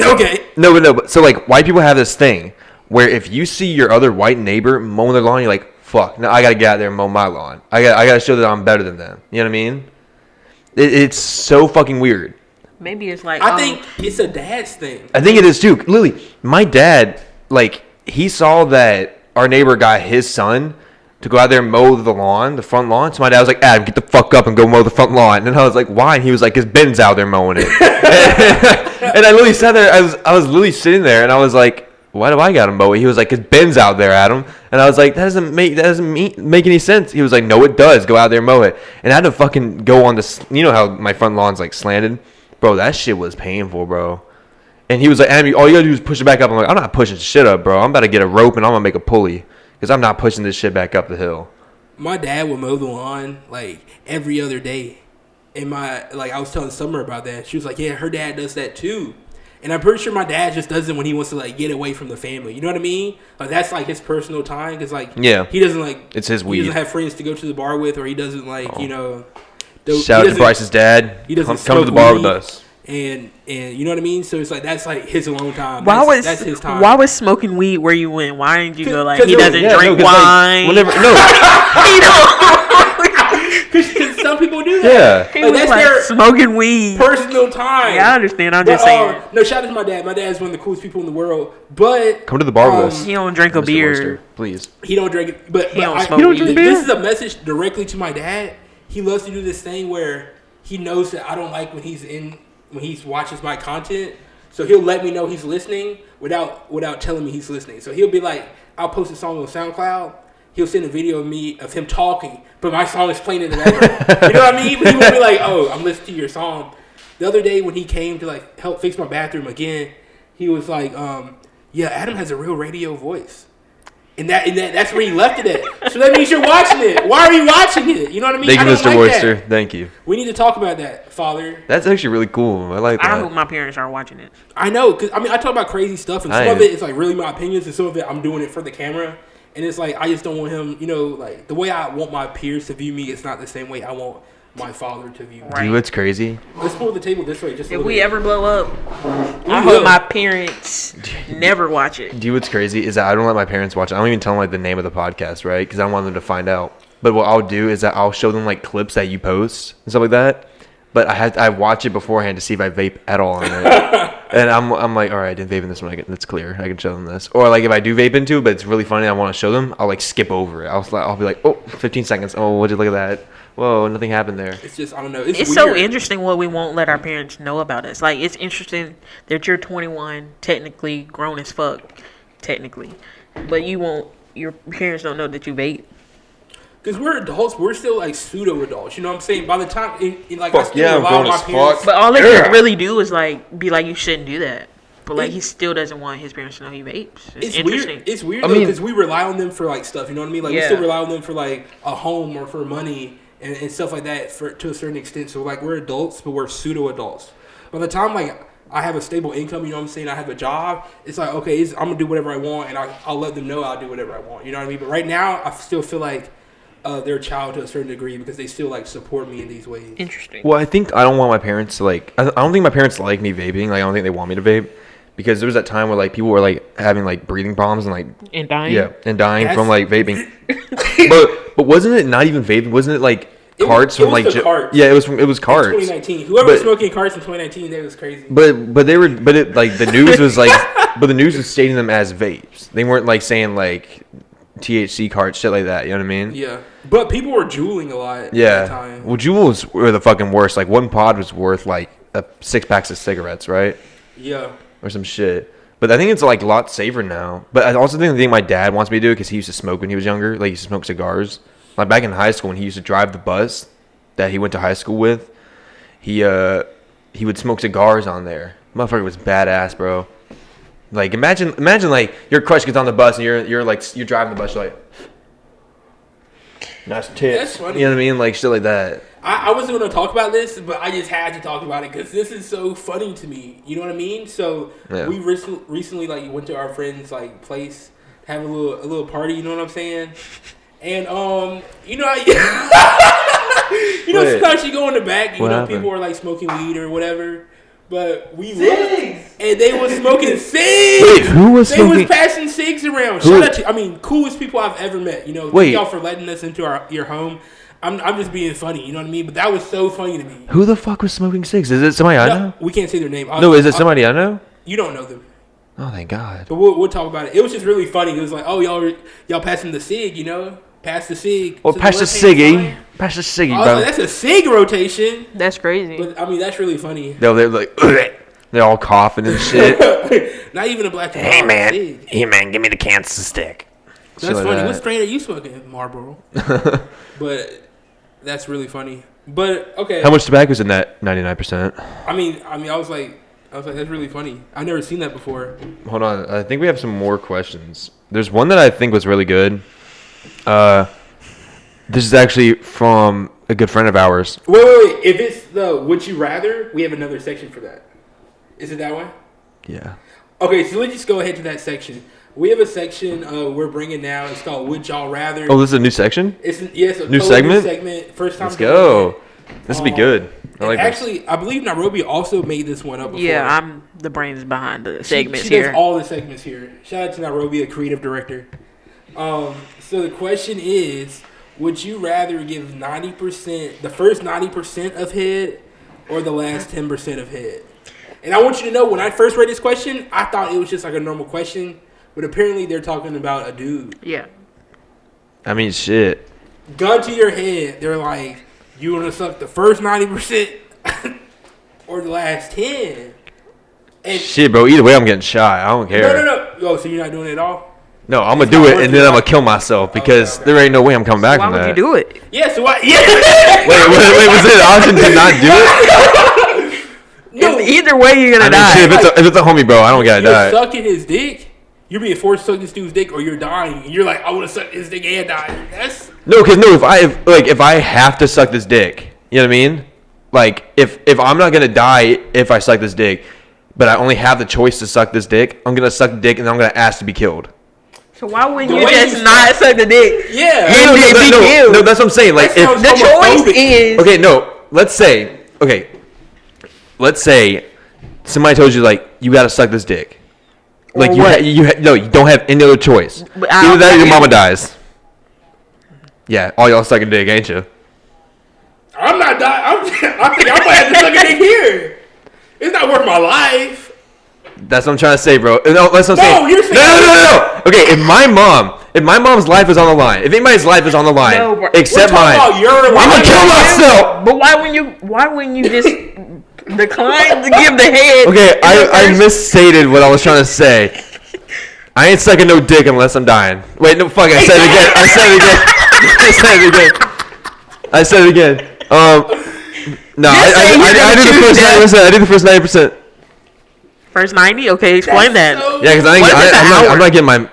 Okay. But so like white people have this thing where if you see your other white neighbor mowing their lawn, you're like, fuck, now I gotta get out there and mow my lawn. I gotta show that I'm better than them. You know what I mean? It's so fucking weird. Maybe it's like I think it's a dad's thing. I think it is too. Lily, my dad, like, he saw that our neighbor got his son to go out there and mow the front lawn. So my dad was like, Adam, get the fuck up and go mow the front lawn. And I was like, why? And he was like, because Ben's out there mowing it. And I literally sat there. I was literally sitting there, and I was like, why do I got to mow it? He was like, because Ben's out there, Adam. And I was like, that doesn't make any sense. He was like, no, it does. Go out there and mow it. And I had to fucking go on this. You know how my front lawn's like slanted? Bro, that shit was painful, bro. And he was like, Adam, all you gotta do is push it back up. I'm like, I'm not pushing shit up, bro. I'm about to get a rope and I'm gonna make a pulley. Because I'm not pushing this shit back up the hill. My dad would mow the lawn like every other day. And I was telling Summer about that. She was like, yeah, her dad does that too. And I'm pretty sure my dad just does it when he wants to like get away from the family. You know what I mean? Like that's like his personal time. Because like, yeah, he doesn't like, it's his weed. He doesn't have friends to go to the bar with, or he doesn't like, shout out to Bryce's dad. He doesn't come to the bar with us. And you know what I mean? So it's like that's like his alone time. That's his time. Why was smoking weed where you went? Why didn't you go like he doesn't drink wine? Like, Because some people do that. Yeah, that's their smoking weed personal time. Yeah, I understand. I'm just saying. No, shout out to my dad. My dad's one of the coolest people in the world. But come to the bar with us. He don't drink a beer, Oyster, please. He don't drink it. But he don't smoke weed. This is a message directly to my dad. He loves to do this thing where he knows that I don't like when he watches my content, so he'll let me know he's listening without telling me he's listening. So he'll be like, I'll post a song on SoundCloud. He'll send a video of him talking, but my song is playing in the background. You know what I mean? But he won't be like, oh, I'm listening to your song. The other day when he came to like help fix my bathroom again, he was like, yeah, Adam has a real radio voice. And that's where he left it at. So that means you're watching it. Why are you watching it? You know what I mean? Thank you, Mr. Oyster. Thank you. We need to talk about that, Father. That's actually really cool. I like that. I hope my parents are watching it. I know, because I talk about crazy stuff, and some of it is like really my opinions, and some of it I'm doing it for the camera. And it's like I just don't want him, like the way I want my peers to view me, it's not the same way I want my father to view me. Right. Dude, it's crazy. Let's pull the table this way. Just if we ever blow up, I hope my parents never watch it. Dude, what's crazy is that I don't let my parents watch it. I don't even tell them like the name of the podcast, right? Because I don't want them to find out. But what I'll do is that I'll show them like clips that you post and stuff like that. But I watch it beforehand to see if I vape at all on it. And I'm like, all right, I didn't vape in this one. It's clear. I can show them this. Or like if I do vape into it, but it's really funny, I want to show them, I'll like skip over it. I'll be like, oh, 15 seconds. Oh, what'd you look at that? Whoa, nothing happened there. It's just, I don't know. It's weird. So interesting what we won't let our parents know about us. Like, it's interesting that you're 21, technically grown as fuck, technically. But your parents don't know that you vape. Because we're adults, we're still like pseudo adults. You know what I'm saying? By the time, like, fuck, I still allow my parents. But all they can really do is like be like, you shouldn't do that. But like, he still doesn't want his parents to know he vapes. It's interesting. Weird. It's weird though, because we rely on them for like stuff. You know what I mean? Like we still rely on them for like a home or for money and stuff like that to a certain extent. So like we're adults, but we're pseudo adults. By the time like I have a stable income, you know what I'm saying? I have a job. It's like, okay, I'm gonna do whatever I want, and I'll let them know I'll do whatever I want. You know what I mean? But right now, I still feel like their child to a certain degree because they still like support me in these ways. Interesting. Well, I think I don't want my parents to like. I don't think my parents like me vaping. Like I don't think they want me to vape because there was that time where like people were like having like breathing problems and like And dying. yeah and dying That's- from like vaping. but wasn't it not even vaping? Wasn't it like carts It from was like the carts. yeah it was carts. 2019. Whoever was But- smoking carts in 2019, that was crazy. But they were it like the news was like but the news was stating them as vapes. They weren't like saying like THC carts, shit like that. You know what I mean? Yeah, but people were juuling a lot at that Yeah. time. Well, Juuls were the fucking worst. Like one pod was worth like 6 packs of cigarettes, right? Yeah. Or some shit. But I think it's like a lot safer now. But I also think the thing my dad wants me to do because he used to smoke when he was younger. Like he used to smoke cigars. Like back in high school when he used to drive the bus that he went to high school with, he would smoke cigars on there. Motherfucker was badass, bro. Like imagine like your crush gets on the bus and you're driving the bus, you're like nice tits. That's funny. You know what I mean? Like shit like that. I wasn't going to talk about this, but I just had to talk about it because this is so funny to me. You know what I mean? So Yeah. we recently like went to our friend's like place to have a little party. You know what I'm saying? And you know, Wait. sometimes you go in the back. You What know, happened? people are like smoking weed or whatever. But we looked, and they was smoking cigs. Wait, who was They smoking? was passing cigs around. Who- Shout out to, coolest people I've ever met. You know, Wait. thank y'all for letting us into your home. I'm just being funny. You know what I mean? But that was so funny to me. Who the fuck was smoking cigs? Is it somebody I know? No, we can't say their name. No, is it somebody I know? You don't know them, Oh, thank God. but we'll talk about it. It was just really funny. It was like, oh, y'all passing the cig, you know? Pass the cig. Well, to pass the left-hand ciggy. side. Pass the ciggy, I was bro. like, that's a cig rotation. That's crazy. But I mean, that's really funny. They're like, they're all coughing and shit. Not even a black. Hey man, Cig. hey man, give me the cancer stick. That's Shit like funny. that. What strain are you smoking? Marlboro. But that's really funny. But okay. How much tobacco's in that 99%? I mean, I was like, that's really funny. I've never seen that before. Hold on, I think we have some more questions. There's one that I think was really good. This is actually from a good friend of ours. Wait. If it's the would you rather, we have another section for that. Is it that one? Yeah. Okay, so let's just go ahead to that section. We have a section we're bringing now. It's called Would Y'all Rather. Oh, this is a new section? It's a New totally segment? First time. Let's go. This will be good. I like this. Actually, I believe Nairobi also made this one up before. Yeah, I'm the brains behind the She segments does here. all the segments here. Shout out to Nairobi, a creative director. So the question is, would you rather give 90%, the first 90% of head, or the last 10% of head? And I want you to know, when I first read this question, I thought it was just like a normal question, but apparently they're talking about a dude. Yeah. I mean, shit. Gun to your head, they're like, you want to suck the first 90% or the last 10? And Shit, bro. Either way, I'm getting shot. I don't care. no. Oh, so you're not doing it at all? No, I'm gonna It's do not it, worth and then it. I'm gonna kill myself because okay. there ain't no way I'm coming back Why from would that. you do it? Yeah, so what? Yeah. Wait, was it an option to not do it? No, Either way, you're gonna I mean, die. shit, if it's a homie, bro, I don't gotta you're die. sucking his dick. You're being forced to suck this dude's dick, or you're dying. And you're like, I want to suck his dick and die. That's If I have to suck this dick, you know what I mean? Like if I'm not gonna die if I suck this dick, but I only have the choice to suck this dick, I'm gonna suck the dick and then I'm gonna ask to be killed. So why wouldn't The you way just you not suck the dick? yeah. And then be killed? No, that's what I'm saying. Like That sounds if The choice homophobic. is okay, no, let's say somebody told you like you gotta suck this dick. Like Or you what? you don't have any other choice. But Either that or your I- mama dies. Yeah, all y'all sucking dick, ain't you? I'm not dying. I think I might have to suck a dick here. It's not worth my life. That's what I'm trying to say, bro. No, that's what I'm No, saying. you're saying- No. Okay, if my mom's life is on the line, if anybody's life is on the line, No, bro. except We're talking mine, about your I'm life. gonna kill myself. But why wouldn't you just decline to give the head? Okay, I first- misstated what I was trying to say. I ain't sucking no dick unless I'm dying. Wait, no, fuck, I said it again. I said it again. No, You're saying you're I gonna did the choose first death? 90%. I did the first 90%. First 90? Okay, explain that. So- Yeah, because What if it's an hour?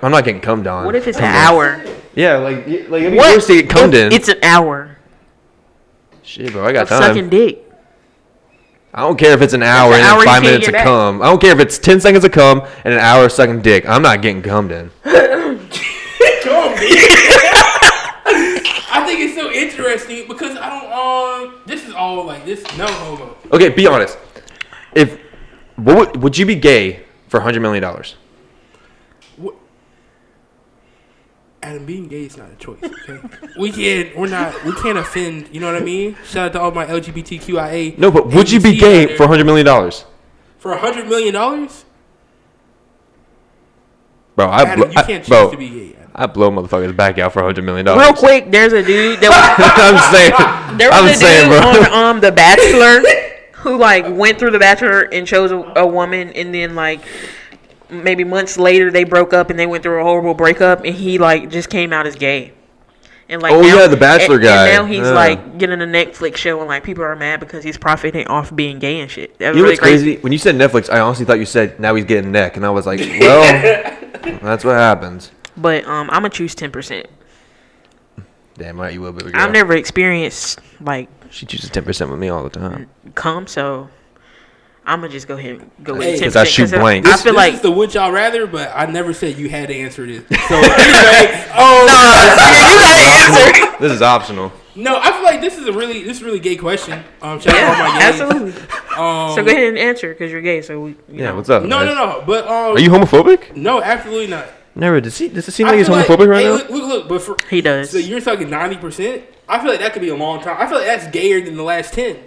I'm not getting cummed on. What if it's an Come on. hour? Yeah, like it'd be What worse to get cummed in. It's an hour Shit, bro, I got of time. sucking dick. I don't care if it's an hour an and hour then you 5 can't minutes get of back. cum. I don't care if it's 10 seconds of cum and an hour of sucking dick. I'm not getting cummed in. Come on, bitch. I think it's anything because I don't. This is all like this. No homo. Okay, be honest. Would you be gay for $100 million? What? Adam, being gay is not a choice. Okay, we can't offend. You know what I mean? Shout out to all my LGBTQIA. No, but would you be gay for $100 million? For $100 million? Bro, Adam, you can't choose to be gay. I blow motherfuckers back out for $100 million. Real quick, there's a dude that I'm saying, bro. on The Bachelor who like went through The Bachelor and chose a woman, and then like maybe months later they broke up and they went through a horrible breakup, and he like just came out as gay. And like The Bachelor guy. And now he's like getting a Netflix show, and like people are mad because he's profiting off being gay and shit. That was You know really what's crazy? When you said Netflix, I honestly thought you said now he's getting neck, and I was like, well, that's what happens. But I'm gonna choose 10%. Damn right, you will, baby girl. I've never experienced like She chooses 10% with me all the time. cum, so I'm gonna just go ahead and go with 10%. Because I shoot blanks. I feel like this is the would y'all rather, but I never said you had to answer this. So anyway, you gotta answer. This is optional. No, I feel like this is a really gay question. Shout out to all my gays. Absolutely. So go ahead and answer because you're gay. So we, you know. What's up? No. But are you homophobic? No, absolutely not. Never. Does it seem like he's homophobic right now? Look. But he does. So you're talking 90%. I feel like that could be a long time. I feel like that's gayer than the last 10.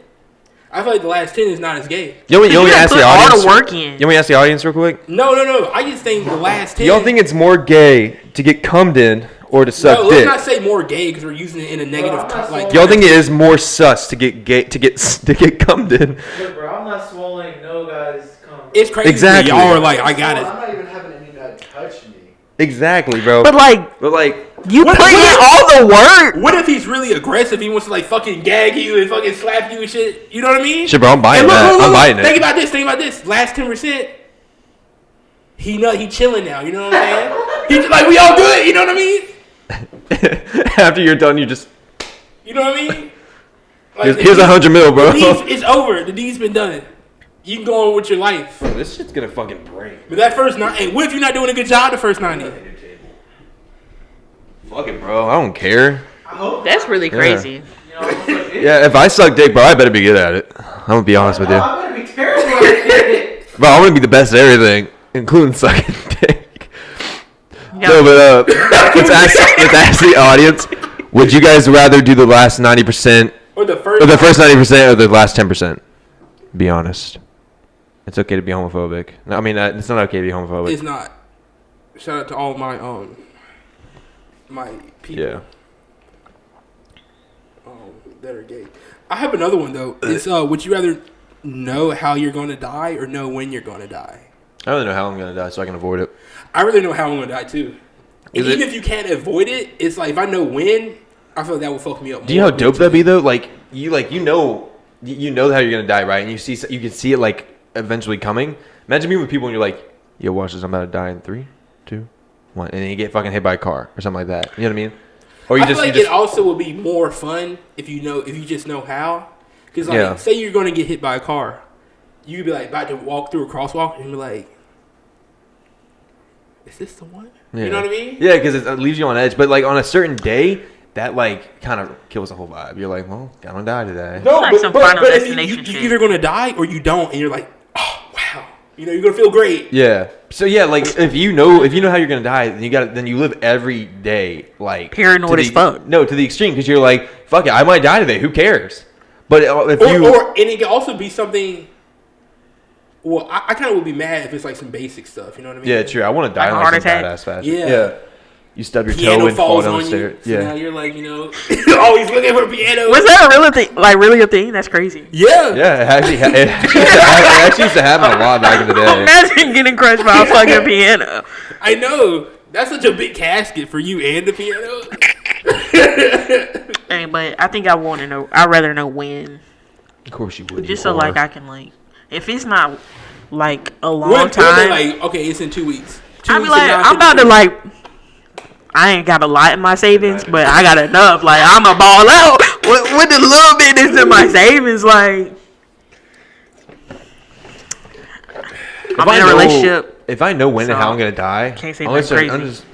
I feel like the last 10 is not as gay. You want me to ask the audience? All the work in. You want me to ask the audience real quick? No. I just think the last 10. Y'all think it's more gay to get cummed in or to suck no, dick? let's not say more gay because we're using it in a negative. Y'all think it is more sus to get gay to get cummed in? Look, bro, I'm not swallowing no guys cum. It's crazy. Exactly. Y'all are like, I got it. I'm not even having any guy touch me. Exactly, bro. But like you put in all the work. What if he's really aggressive? He wants to like fucking gag you and fucking slap you and shit. You know what I mean? Shit, bro, I'm buying that. I'm buying it. Think about this. Last 10%. He chilling now. You know what I'm saying? He's like, we all good. You know what I mean? After you're done, you just. You know what I mean? Like, here's $100 million, bro. It's over. The deed's been done. You can go on with your life. Bro, this shit's gonna fucking break. But that first 9, and what if you're not doing a good job the first 90? Fuck it, bro. I don't care. That's really crazy. Yeah, if I suck dick, bro, I better be good at it. I'm gonna be honest with you. I'm gonna be terrible at it. Bro, I'm gonna be the best at everything, including sucking dick. Yeah. No, but let's ask the audience. Would you guys rather do the last 90%, Or the or the first 90%, or the last 10%? Be honest. It's okay to be homophobic. No, I mean, it's not okay to be homophobic. It's not. Shout out to all my my people. Yeah. That are gay. I have another one though. It's would you rather know how you're going to die or know when you're going to die? I don't really know how I'm gonna die, so I can avoid it. I really know how I'm going to die too. And even if you can't avoid it, it's like if I know when, I feel like that will fuck me up more. Do you know how dope that'd be though? Like you know how you're gonna die, right? And you can see it like eventually coming. Imagine being with people and you're like, yo, watch this, I'm about to die in 3, 2, 1, and then you get fucking hit by a car or something like that. You know what I mean? Or I feel like it also will be more fun if you just know how. Because like, say you're going to get hit by a car, you'd be like about to walk through a crosswalk and be like, is this the one? Yeah. You know what I mean? Yeah, because it leaves you on edge. But like on a certain day, that like kind of kills the whole vibe. You're like, well, I'm gonna die today. No, like some Final Destination you're shit. either going to die or you don't, and you're like, oh wow, you know, you're gonna feel great. Yeah. So yeah, like if you know how you're gonna die, then you live every day like Paranoid as fuck. No, to the extreme, because you're like, fuck it, I might die today. Who cares? But if and it can also be something. Well, I kind of would be mad if it's like some basic stuff. You know what I mean? Yeah, true. I want to die Like a like heart some attack? badass fashion. Yeah. You stub your Piano toe and fall falls down on the you. stairs. So Yeah. now you're like, always looking for piano. Was that a real thing? Like really a thing? That's crazy. Yeah. Yeah, it actually used to happen a lot back in the day. Imagine getting crushed by a fucking piano. I know. That's such a big casket for you and the piano. Hey, but I think I want to know. I'd rather know when. Of course you would. Just so like I can like, if it's not like a long What time, like, okay, it's in 2 weeks. I be like, I'm about to like. I ain't got a lot in my savings, but I got enough. Like I'm a ball out with the little bit that's in my savings. Like I'm in a relationship. If I know when and So, how I'm gonna die, can't say I'm gonna nothing start. crazy.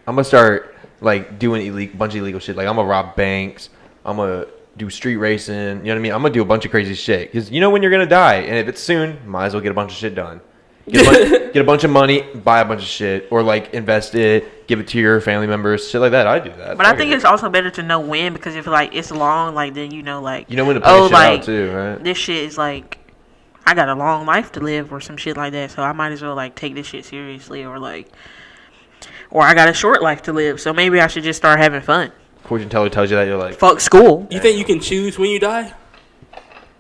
I'm gonna start like doing bunch of illegal shit. Like I'm gonna rob banks. I'm gonna do street racing. You know what I mean? I'm gonna do a bunch of crazy shit because you know when you're gonna die, and if it's soon, might as well get a bunch of shit done. Get a bunch of money, buy a bunch of shit, or like invest it, give it to your family members, shit like that. I do that. But I think it's also better to know when, because if like it's long, like then you know when to plan shit out too, right? This shit is like I got a long life to live or some shit like that, so I might as well like take this shit seriously, or I got a short life to live, so maybe I should just start having fun. Fortune teller tells you that, you're like, fuck school. You think you can choose when you die?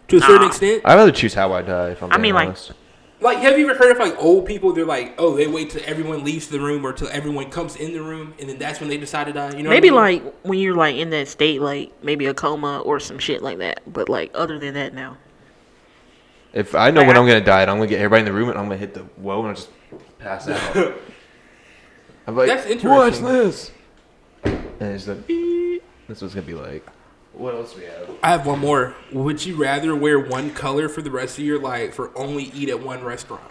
To a certain extent? I'd rather choose how I die, if I'm being honest. Like, have you ever heard of like old people? They're like, oh, they wait till everyone leaves the room or till everyone comes in the room, and then that's when they decide to die. You know, maybe what I mean? Like when you're like in that state, like maybe a coma or some shit like that. But like other than that, now. If I know when I'm gonna die, and I'm gonna get everybody in the room, and I'm gonna hit the whoa, and I'll just pass out. I'm like, that's interesting. What's this? And it's like, beep. That's what it's gonna be like. What else do we have? I have one more. Would you rather wear one color for the rest of your life or only eat at one restaurant?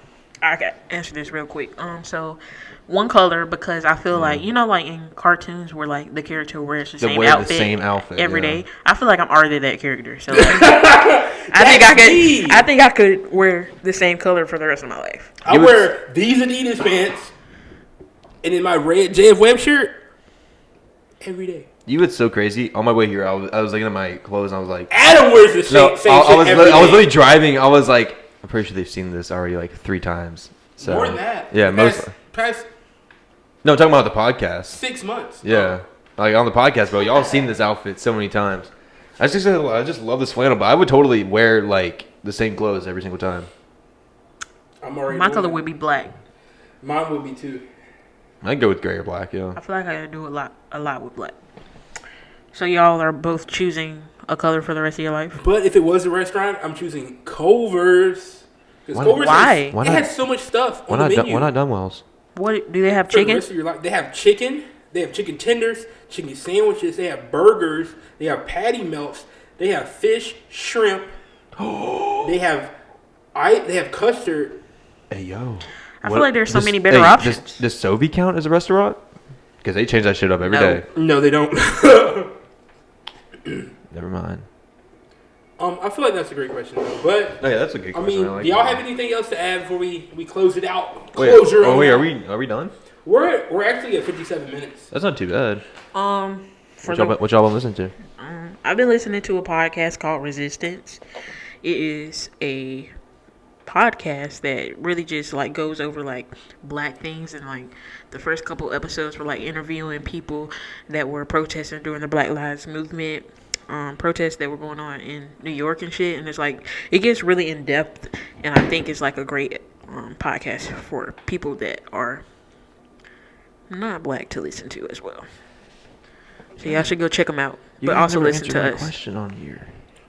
I can answer this real quick. So one color, because I feel like, you know, like in cartoons where like the character wears the same outfit every day. I feel like I'm already that character. So like, I think I could wear the same color for the rest of my life. I wear these Adidas pants and then my red JF Webb shirt every day. You was so crazy. On my way here, I was looking at my clothes and I was like, Adam wears the same shit every day. I was literally driving. I was like, I'm pretty sure they've seen this already like 3 times. So, more than that. Yeah, past no, I'm talking about the podcast. 6 months. Yeah. Like on the podcast, bro. Y'all seen this outfit so many times. I just love this flannel, but I would totally wear like the same clothes every single time. My color would be black. Mine would be too. I'd go with gray or black, yeah. I feel like I do a lot with black. So y'all are both choosing a color for the rest of your life? But if it was a restaurant, I'm choosing Culver's. Why? It has so much stuff on the menu. Why not Dunwell's? What do they have? For chicken? the rest of your life, they have chicken. They have chicken tenders, chicken sandwiches. They have burgers. They have patty melts. They have fish, shrimp. They have custard. Hey yo! I feel like there's so many better options. Does Sovi count as a restaurant? Because they change that shit up every day. No, they don't. Never mind. I feel like that's a great question, though. But yeah, that's a good question. I mean, do y'all have anything else to add before we close it out? Wait, are we done? We're actually at 57 minutes. That's not too bad. What y'all been listening to? I've been listening to a podcast called Resistance. It is a podcast that really just like goes over like black things, and like the first couple episodes were like interviewing people that were protesting during the Black Lives Movement. Protests that were going on in New York and shit, and it's like it gets really in depth, and I think it's like a great podcast for people that are not black to listen to as well. So y'all should go check them out, but also listen to us. Question on here.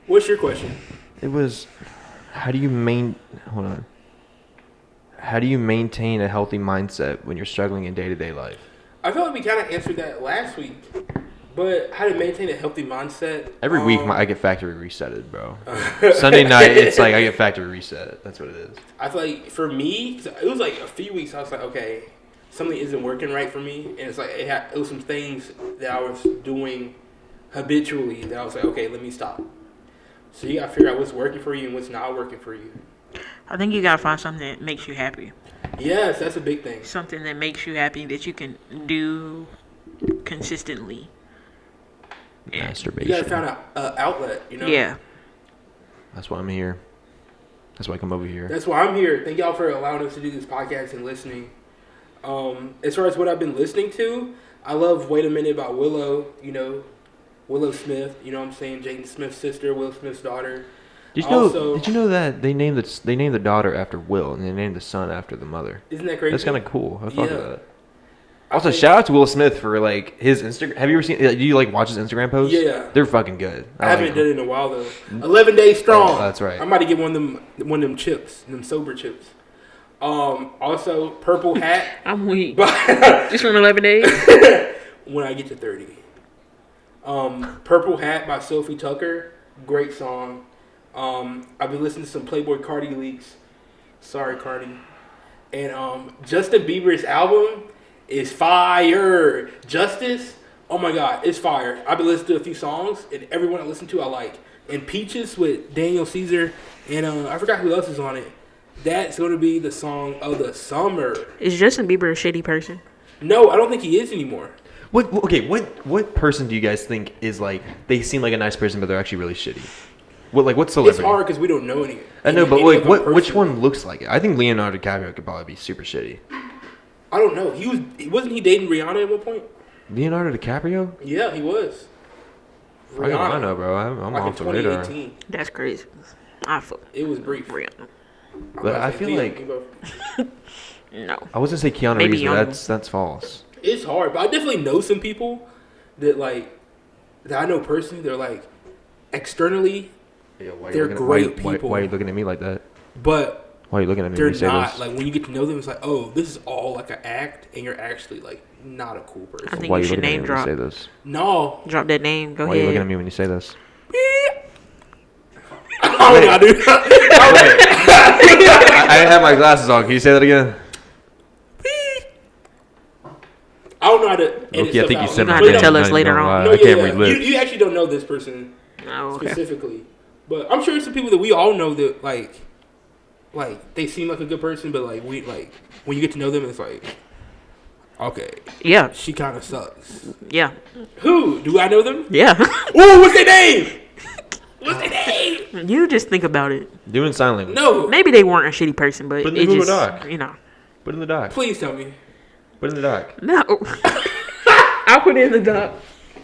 What's your question? It was, how do you maintain a healthy mindset when you're struggling in day-to-day life? I feel like we kind of answered that last week. But how to maintain a healthy mindset? Every week, I get factory resetted, bro. Sunday night, it's like I get factory reset. That's what it is. I feel like for me, it was like a few weeks. I was like, okay, something isn't working right for me, and it's like it was some things that I was doing habitually that I was like, okay, let me stop. So you gotta figure out what's working for you and what's not working for you. I think you gotta find something that makes you happy. Yes, that's a big thing. Something that makes you happy that you can do consistently. Masturbation. You gotta find an outlet, you know? Yeah. That's why I'm here. That's why I come over here. That's why I'm here. Thank y'all for allowing us to do this podcast and listening. As far as what I've been listening to, I love Wait a Minute by Willow, you know, Willow Smith, you know what I'm saying? Jaden Smith's sister, Will Smith's daughter. Did you know that they named the daughter after Will and they named the son after the mother? Isn't that crazy? That's kind of cool. I fuck with that. Also, shout out to Will Smith for like his Instagram. Have you ever seen? Do you like watch his Instagram posts? Yeah, they're fucking good. I haven't done it in a while though. 11 days strong. Oh, that's right. I might get one of them chips, them sober chips. Also, Purple Hat. I'm weak. Just from 11 days. When I get to 30. Purple Hat by Sophie Tucker. Great song. I've been listening to some Playboy Cardi leaks. Sorry, Cardi. And Justin Bieber's album is fire. Justice Oh my god, it's fire. I've been listening to a few songs, and everyone I listen to I like. And Peaches with Daniel Caesar, and I forgot who else is on it. That's going to be the song of the summer. Is Justin Bieber a shitty person? No, I don't think he is anymore. What person do you guys think is like, they seem like a nice person, but they're actually really shitty? What celebrity? It's hard because we don't know any. I know, but any like, of them which personally. one looks like it? I think Leonardo DiCaprio could probably be super shitty. I don't know. Wasn't he dating Rihanna at one point? Leonardo DiCaprio? Yeah, he was. I know, bro. I'm like off in the radar. 2018. That's crazy. I fuck It was brief. Rihanna. But I feel like No. I was gonna say Keanu Maybe Reeves, but young. that's false. it's hard, but I definitely know some people that I know personally. They're like externally, they're great people. Why are you looking at me like that? but Why are you looking at me they're when you say not this? like when you get to know them. It's like, oh, this is all like an act, and you're actually like not a cool person. I think Why are you you should looking at me name when you say drop. this? No, Drop that name. Go Why are you looking at ahead. me when you say this? oh no, dude. I didn't have my glasses on. Can you say that again? I don't know how to. edit Okay, I stuff think you out. said You're my gonna have to name. tell us Not even later gonna on. lie. No, I can't yeah, read lips. you actually don't know this person Oh, okay. specifically, but I'm sure some people that we all know that like they seem like a good person, but like when you get to know them, it's like, okay, Yeah. she kind of sucks. Yeah. Who do I know them? Yeah. Ooh, what's their name? What's their name? You just think about it. Doing sign language. No, Maybe they weren't a shitty person, but Put in the it Google just, Doc. you know. Put it in the doc. please tell me. Put it in the doc. No. I'll put it in the doc.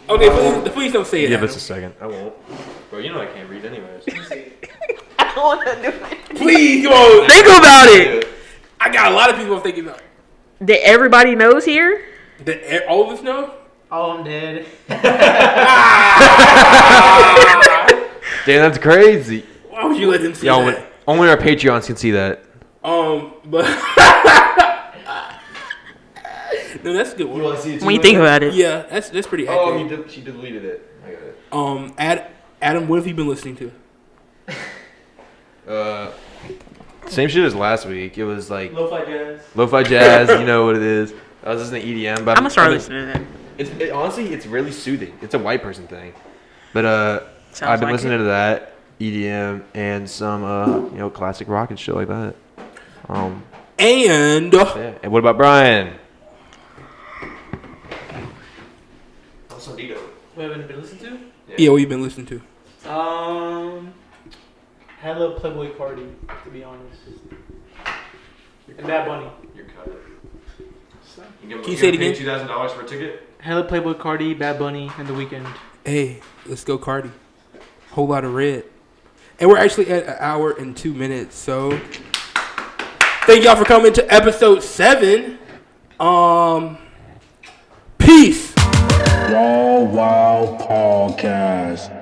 Okay, please don't say it. Give us Adam. a second. I won't. Bro, you know I can't read anyways. I don't want to do it. Please, come on. Think about it. I got a lot of people I'm thinking about. That everybody knows here. That all of us know. Oh, I'm dead. Damn, that's crazy. Why would you let them see Y'all, that? only our Patreons can see that. But no, that's a good one. want to see it When you think about it. Yeah, that's pretty accurate. she deleted it. I got it. Adam, what have you been listening to? Same shit as last week. It was like Lo-fi jazz. lo-fi jazz. You know what it is. I was listening to EDM, but I'm gonna start listening to that. Honestly, it's really soothing. It's a white person thing, but Sounds I've been like listening it. to that EDM and some classic rock and shit like that. And Yeah. And what about Brian? Also Dito. What haven't been listening to? yeah, what you been listening to? Hella Playboy Cardi, to be honest. And Bad Bunny. You're cut. Can you say it again? $2,000 for a ticket? Hella Playboy Cardi, Bad Bunny, and The Weeknd. Hey, let's go, Cardi. Whole lot of red. And we're actually at 1 hour and 2 minutes. So thank y'all for coming to episode 7. Peace. Yall Wild Podcast.